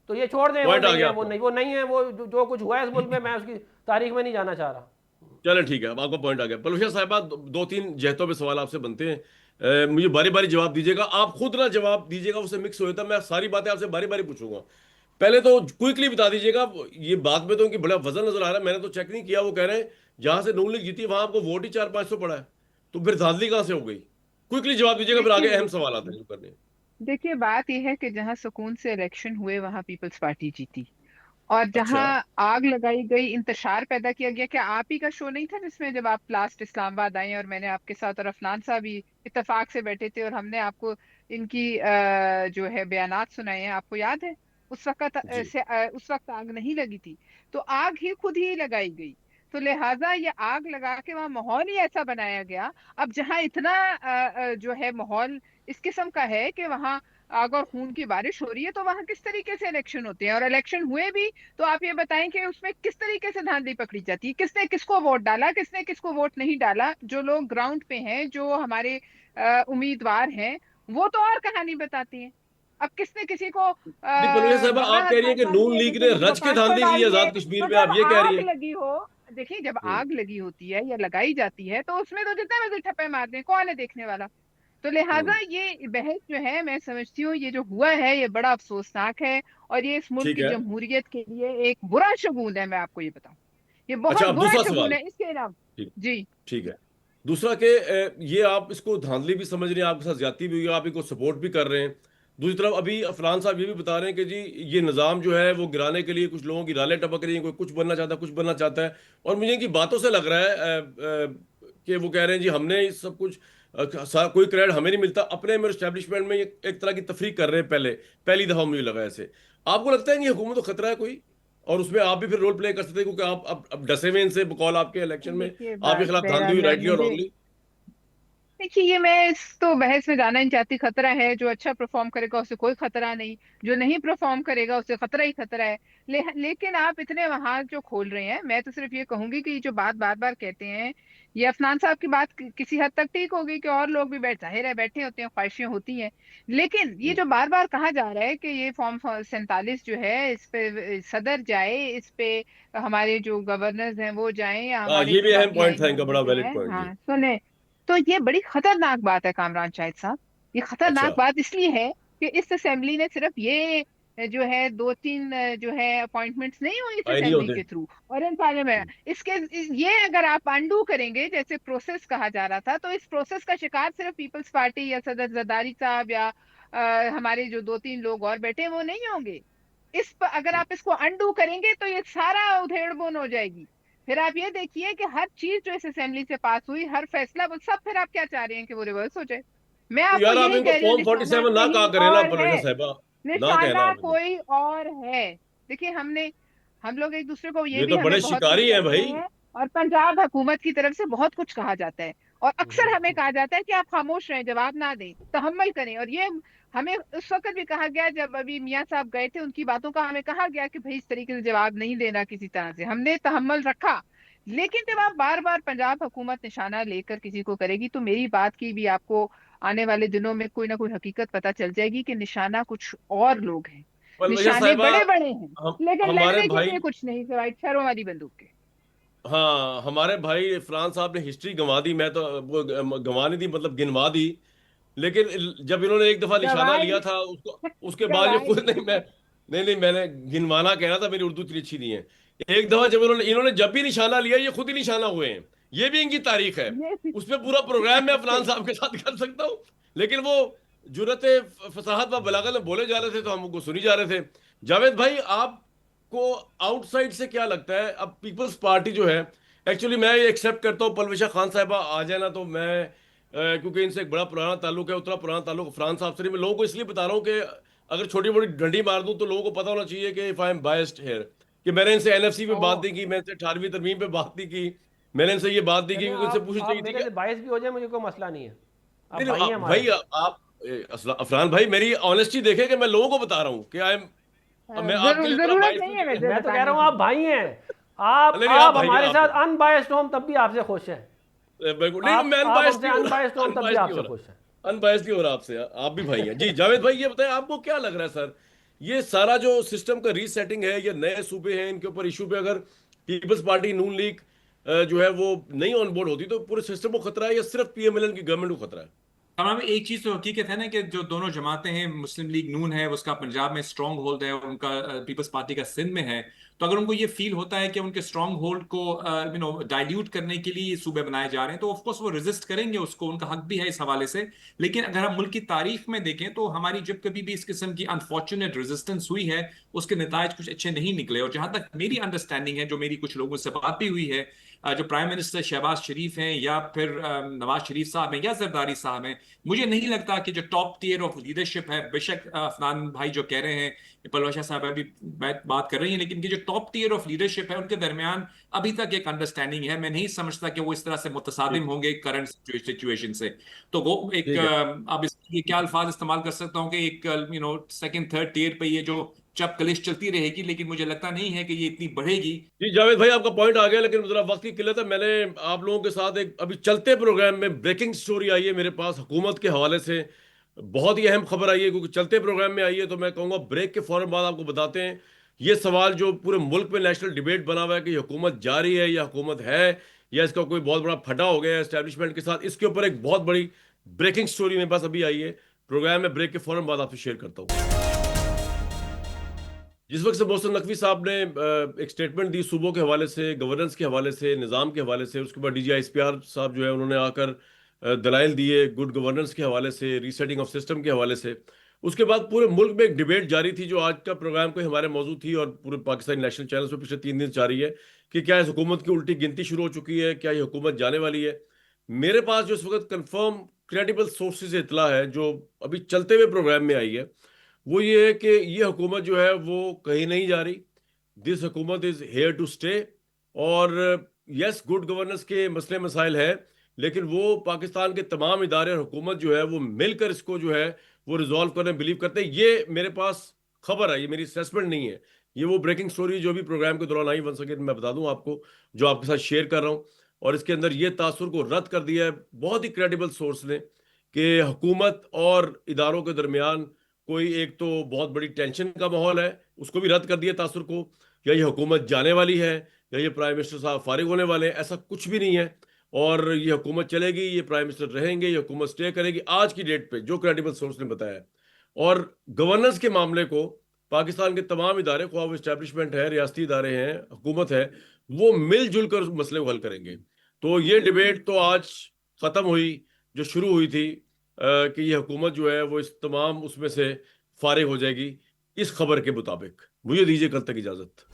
तो ये छोड़ दें, वो पॉइंट आ नहीं गया है, आपका। वो नहीं है, वो जो कुछ हुआ है इस मुल्क में, मैं उसकी तारीख में नहीं जाना चाह रहा। चलें ठीक है, अब आपका पॉइंट आ गया। पलूषा साहिबा, दो तीन जहतों पे सवाल आपसे बनते हैं। मुझे बारी बारी जवाब दीजिएगा, आप खुद ना जवाब दीजिएगा, उससे मिक्स हो जाता है। मैं सारी बातें आपसे बारी बारी पूछूंगा। पहले तो क्विकली बता दीजिएगा, ये बात में तो उनकी बड़ा वजन नजर आ रहा है, मैंने तो चेक नहीं किया। वो कह रहे हैं जहां से नून लीग जीती वहां आपको वोट ही 400-500 पड़ा है, तो फिर धांधली कहां से हो गई? क्विकली जवाब दीजिएगा, फिर आगे देखिए अहम सवाल आते हैं जो करने हैं। देखिए बात यह है कि जहां सुकून से इलेक्शन हुए वहां पीपल्स पार्टी जीती, और जहां अच्छा आग लगाई गई, इंतशार पैदा किया गया। क्या आप ही का शो नहीं था जिसमें जब आप लास्ट इस्लामाबाद आए और मैंने आपके साथ और अफनान साहब भी इत्तेफाक से बैठे थे और हमने आपको इनकी जो है बयानात सुनाए हैं, आपको याद है? जी। उस वक्त आग नहीं लगी थी, तो आग ही खुद ही लगाई गई। तो लिहाजा ये आग लगा के वहां माहौल ही ऐसा बनाया गया। अब जहां इतना जो है माहौल इस किस्म का है कि वहां आग और खून की बारिश हो रही है, तो वहां किस तरीके से इलेक्शन होते हैं? और इलेक्शन हुए भी तो आप ये बताएं कि उसमें किस तरीके से धांधली पकड़ी जाती है, किसने किसको वोट डाला, किसने किसको वोट नहीं डाला। जो लोग ग्राउंड पे हैं, जो हमारे उम्मीदवार हैं, वो तो और कहानी बताते हैं। अब किसने किसी को नहीं, पलूषा साहबा, धोना आप कह रही हथियार हैं कि डाल नून दिए, लीग किसी ने ने उनको रच के 500 धांधली की डाल है दिए। आजाद कश्मीर तो में, जब आप ये कह रही आग हैं? लगी हो, देखिए जब हम्म, आग लगी होती है या लगाई जाती है तो उसमें तो जितना मर्जी ठप्पे मार दें, कौन है देखने वाला? तो लिहाजा हम्म, ये बहस जो है, मैं समझती हूँ ये जो हुआ है ये बड़ा अफसोसनाक है, और ये इस मुल्क ठीक की है। जमहूरियत के लिए एक बुरा शगुन है। मैं आपको ये बताऊं, ये अच्छा, बहुत अब बुरा दूसरा शगुन सवाल। है इसके अलावा। ठीक जी। ठीक है। दूसरा के ये आप इसको धांधली भी समझ रहे हैं, आपके साथ ज्यादती भी हुई है, आप इनको सपोर्ट भी कर रहे हैं। दूसरी तरफ अभी अफरान साहब ये भी बता रहे हैं कि जी ये निज़ाम जो है वो गिराने के लिए कुछ लोगों की रालें टपक रही हैं, कोई कुछ बनना चाहता है, कुछ बनना चाहता है। और मुझे इनकी बातों से लग रहा है कि वो कह रहे हैं जी हमने इस सब कुछ कोई क्रेडिट हमें नहीं मिलता, अपने में एस्टेब्लिशमेंट में एक तरह की तफरीक कर रहे हैं। पहली दफा मुझे लगा ऐसे। आपको लगता है कि हुकूमत को खतरा है कोई, और उसमें आप भी फिर रोल प्ले कर सकते हैं, क्योंकि आप अब डसे हुए इनसे बकौल आपके इलेक्शन में देखिए आपके खिलाफ धांधली हुई, बहरहाल राइटली और मुझे, रॉन्गली। देखिए ये मैं इस तो बहस में जाना नहीं चाहती। खतरा है, जो अच्छा परफॉर्म करेगा उसे कोई खतरा नहीं, जो नहीं परफॉर्म करेगा उसे खतरा ही खतरा है। लेकिन आप इतने वहां जो खोल रहे हैं, मैं तो सिर्फ ये कहूंगी कि ये जो बात बार बार कहते हैं, ये अफनान साहब की बात किसी हद तक ठीक होगी कि और लोग भी जाहिर है बैठे होते हैं, ख्वाहिशें होती हैं। लेकिन ये जो बार बार कहा जा रहा है कि ये फॉर्म 47 जो है इस पे सदर जाए, इस पे हमारे जो गवर्नर्स हैं वो जाएं, या हाँ, हमारे ये भी जो अहम बाकी पॉइंट था आईनी इनका, बड़ा अमले वैलिड हैं, पॉइंट जी। हाँ सुने, तो ये बड़ी खतरनाक बात है कामरान शाहिद साहब। ये अच्छा। खतरनाक बात इसलिए है कि इस असेंबली ने सिर्फ ये जो है दो तीन जो है अपॉइंटमेंट्स नहीं हुई इस आए नहीं असेंबली होते। के थ्रू और इन पार्लियामेंट, इसके ये अगर आप अंडू करेंगे जैसे प्रोसेस कहा जा रहा था, तो इस प्रोसेस का शिकार सिर्फ पीपल्स पार्टी या सदर जरदारी साहब या हमारे जो दो तीन लोग और बैठे हैं वो नहीं होंगे। अगर आप इसको अंडू करेंगे तो ये सारा उधेड़ बुन हो जाएगी। फिर आप ये देखिए कि हर चीज जो इस असेंबली से पास हुई, हर फैसला, वो सब फिर आप क्या चाह रहे हैं कि वो रिवर्स हो जाए? मैं तो आपको यार आप यही इनको कह रही हूँ, फॉर्म 47 निशाना ना कहा कहीं करें ना और परवेजा है, साहिबा, ना कहना निशाना मुझे। कोई और है। देखिए हम लोग एक दूसरे को, ये ये भी तो हमें बड़े बहुत कुछ शिकारी हैं कहते भाई। हैं, और पंजाब हुकूमत की तरफ से बहुत कुछ कहा जाता है, और अक्सर हमें कहा जाता है कि आप खामोश रहें, जवाब ना दें, तहम्मुल करें। और ये हमें उस वक्त भी कहा गया, जब अभी मियां साहब गए थे, उनकी बातों का हमें कहा गया कि भाई इस तरीके से जवाब नहीं देना किसी तरह से, हमने तहम्मुल रखा। लेकिन जब आप बार बार पंजाब हुकूमत निशाना लेकर किसी को करेगी, तो मेरी बात की भी आपको आने वाले दिनों में कोई ना कोई हकीकत पता चल जाएगी कि निशाना कुछ और लोग हैं। परवेजा निशाने साहिबा, बड़े बड़े हैं, लेकिन हमारे लड़ने के भाई, लिए कुछ नहीं सिवाय छरों वाली बंदूक के। हाँ हमारे भाई इरफान साहब ने हिस्ट्री गंवा दी, मैं तो वो गंवा नहीं दी, मतलब गिनवा दी। लेकिन जब इन्होंने एक दफा निशाना गवाए लिया था उसको, उसके बाद ये गवाए खुद नहीं। नहीं, मैं नहीं नहीं, मैंने गिनवाना कहना था, मेरी उर्दू इतनी अच्छी नहीं है। एक दफा जब इन्होंने इन्होंने जब भी निशाना लिया ये खुद ही निशाना हुए हैं, ये भी इनकी तारीख है। ये उस पर पूरा प्रोग्राम मैं अफनान सही। साहब के साथ कर सकता हूँ। लेकिन वो जुरत फसाहत व बलागत में बोले जा रहे थे तो हम उनको सुनी जा रहे थे। जावेद भाई, आपको आउटसाइड से क्या लगता है, अब पीपल्स पार्टी जो है, एक्चुअली मैं ये एक्सेप्ट करता हूँ परवेशा खान साहिबा आ जाए ना, तो मैं क्योंकि इनसे एक बड़ा पुराना ताल्लुक है, उतना पुराना ताल्लुक अफरान साहब से नहीं। मैं लोगों को इसलिए बता रहा हूँ कि अगर छोटी मोटी डंडी मार दूं तो लोगों को पता होना चाहिए कि if I am biased here, कि मैंने इनसे एनएफसी पे ओ, बात नहीं की, मैंने इनसे 18वीं तरमीम पे बात नहीं की, मैंने इनसे ये बात नहीं की, चलें, क्योंकि इनसे पूछनी आप चाहिए थी मेरे कि से बायस भी हो जाए, मुझे कोई मसला नहीं है, आप नहीं नहीं भाई हैं हमारे। भाई आप अफरान भाई मेरी ऑनेस्टी देखे कि मैं लोगों को बता रहा हूँ कि आई एम, मैं आपके लिए थोड़ा जरूरत बायस हूँ नहीं है वैसे मैं तो कह रहा बताने हूँ की। आप भाई हैं, आप नहीं नहीं आप आप भाई हैं, हमारे आप साथ भाई अनबायस्ड हो, हम तब भी आपसे खुश हैं। बिल्कुल नहीं, मैं आप अनबायस्ड हमसे नहीं हो अनबायस्ड रहा, हो, हम तब भी अनबायस्ड नहीं हो आपसे खुश हैं। रहा, अनबायस्ड नहीं हो रहा आपसे, आप भी भाई हैं जी। जावेद भाई ये बताएं, आपको क्या लग रहा है सर, ये सारा जो सिस्टम का रीसेटिंग है, ये नए सूबे हैं, इनके ऊपर इशू पे अगर पीपल्स पार्टी नून लीग जो है वो नहीं ऑन बोर्ड होती तो पूरे सिस्टम को खतरा है या सिर्फ पीएमएलएन की गवर्नमेंट को खतरा है? तमाम एक चीज तो हकीकत है ना कि जो दोनों जमातें हैं, मुस्लिम लीग नून है उसका पंजाब में स्ट्रांग होल्ड है, और उनका पीपल्स पार्टी का सिंध में है। तो अगर उनको ये फील होता है कि उनके स्ट्रांग होल्ड को डाइल्यूट करने के लिए ये सूबे बनाए जा रहे हैं, तो ऑफकोर्स वो रेजिस्ट करेंगे उसको, उनका हक भी है इस हवाले से। लेकिन अगर हम मुल्क की तारीख में देखें तो हमारी जब कभी भी इस किस्म की अनफॉर्चुनेट रेजिस्टेंस हुई है, उसके नतायज कुछ अच्छे नहीं निकले। और जहां तक मेरी अंडरस्टैंडिंग है, जो मेरी कुछ लोगों से बात भी हुई है, जो प्राइम मिनिस्टर शहबाज शरीफ हैं या फिर नवाज शरीफ साहब हैं या जरदारी साहब हैं, मुझे नहीं लगता कि जो टॉप टियर ऑफ लीडरशिप है, बेशक अफनान भाई जो कह रहे हैं, पलवाशा साहब अभी बात कर रही हैं, लेकिन ये जो टॉप टियर ऑफ लीडरशिप है उनके दरमियान अभी तक एक अंडरस्टैंडिंग है। मैं नहीं समझता कि वो इस तरह से मुतसादिम ठीक होंगे करंट सिचुएशन से। तो वो एक ठीक है अब इसके क्या अल्फाज इस्तेमाल कर सकता हूँ कि एक सेकंड थर्ड टियर पे ये जो चप कलिश चलती रहेगी, लेकिन मुझे लगता नहीं है कि ये इतनी बढ़ेगी। जी। जावेद भाई आपका पॉइंट आ गया, लेकिन जरा वक्त की किल्लत है। मैंने आप लोगों के साथ एक अभी चलते प्रोग्राम में ब्रेकिंग स्टोरी आई है मेरे पास हुकूमत के हवाले से, बहुत ही अहम खबर आई है, क्योंकि चलते प्रोग्राम में आई है, तो मैं कहूँगा ब्रेक के फौरन बाद आपको बताते हैं। ये सवाल जो पूरे मुल्क में नेशनल डिबेट बना हुआ है कि हुकूमत जारी है या हुकूमत है, या इसका कोई बहुत बड़ा फटा हो गया है एस्टेब्लिशमेंट के साथ, इसके ऊपर एक बहुत बड़ी ब्रेकिंग स्टोरी मेरे पास अभी आई है। प्रोग्राम में ब्रेक के फौरन बाद आपसे शेयर करता हूँ। जिस वक्त से मोहसिन नकवी साहब ने एक स्टेटमेंट दी सूबों के हवाले से, गवर्नेंस के हवाले से, निज़ाम के हवाले से, उसके बाद डीजीआईएसपीआर साहब जो है उन्होंने आकर दलाइल दिए गुड गवर्नेंस के हवाले से, रीसेटिंग ऑफ सिस्टम के हवाले से। उसके बाद पूरे मुल्क में एक डिबेट जारी थी, जो आज का प्रोग्राम को हमारे मौजूद थी और पूरे पाकिस्तानी नेशनल चैनल पर पिछले 3 दिन से जारी है कि क्या इस हुकूमत की उल्टी गिनती शुरू हो चुकी है, क्या ये हुकूमत जाने वाली है। मेरे पास जो इस वक्त कंफर्म क्रेडिबल सोर्सेज से इतला है, जो अभी चलते हुए प्रोग्राम में आई है, वो ये है कि ये हुकूमत जो है वो कहीं नहीं जा रही। दिस हुकूमत इज हेयर टू स्टे। और यस, गुड गवर्नेंस के मसले मसाइल है, लेकिन वो पाकिस्तान के तमाम इदारे और हुकूमत जो है वो मिलकर इसको जो है वो रिजॉल्व करने बिलीव करते हैं। ये मेरे पास खबर है, ये मेरी असेसमेंट नहीं है, ये वो ब्रेकिंग स्टोरी जो भी प्रोग्राम के दौरान आई, वन सेकेंड मैं बता दूं आपको, जो आपके साथ शेयर कर रहा हूं। और इसके अंदर ये तासुर को रद्द कर दिया है बहुत ही क्रेडिबल सोर्स ने कि हुकूमत और इदारों के दरमियान कोई एक तो बहुत बड़ी टेंशन का माहौल है, उसको भी रद्द कर दिया तासुर को, या ये हुकूमत जाने वाली है, या ये प्राइम मिनिस्टर साहब फारिग होने वाले हैं, ऐसा कुछ भी नहीं है। और ये हुकूमत चलेगी, ये प्राइम मिनिस्टर रहेंगे, ये हुकूमत स्टे करेगी आज की डेट पे, जो क्रेडिबल सोर्स ने बताया है। और गवर्नेंस के मामले को पाकिस्तान के तमाम इदारे, ख्वाह वो एस्टैब्लिशमेंट है, रियासती इदारे हैं, हुकूमत है, वो मिलजुल कर उस मसले को हल करेंगे। तो ये डिबेट तो आज खत्म हुई, जो शुरू हुई थी कि ये हुकूमत जो है वो इस तमाम उसमें से फारिग हो जाएगी, इस खबर के मुताबिक। मुझे दीजिए कल तक इजाजत।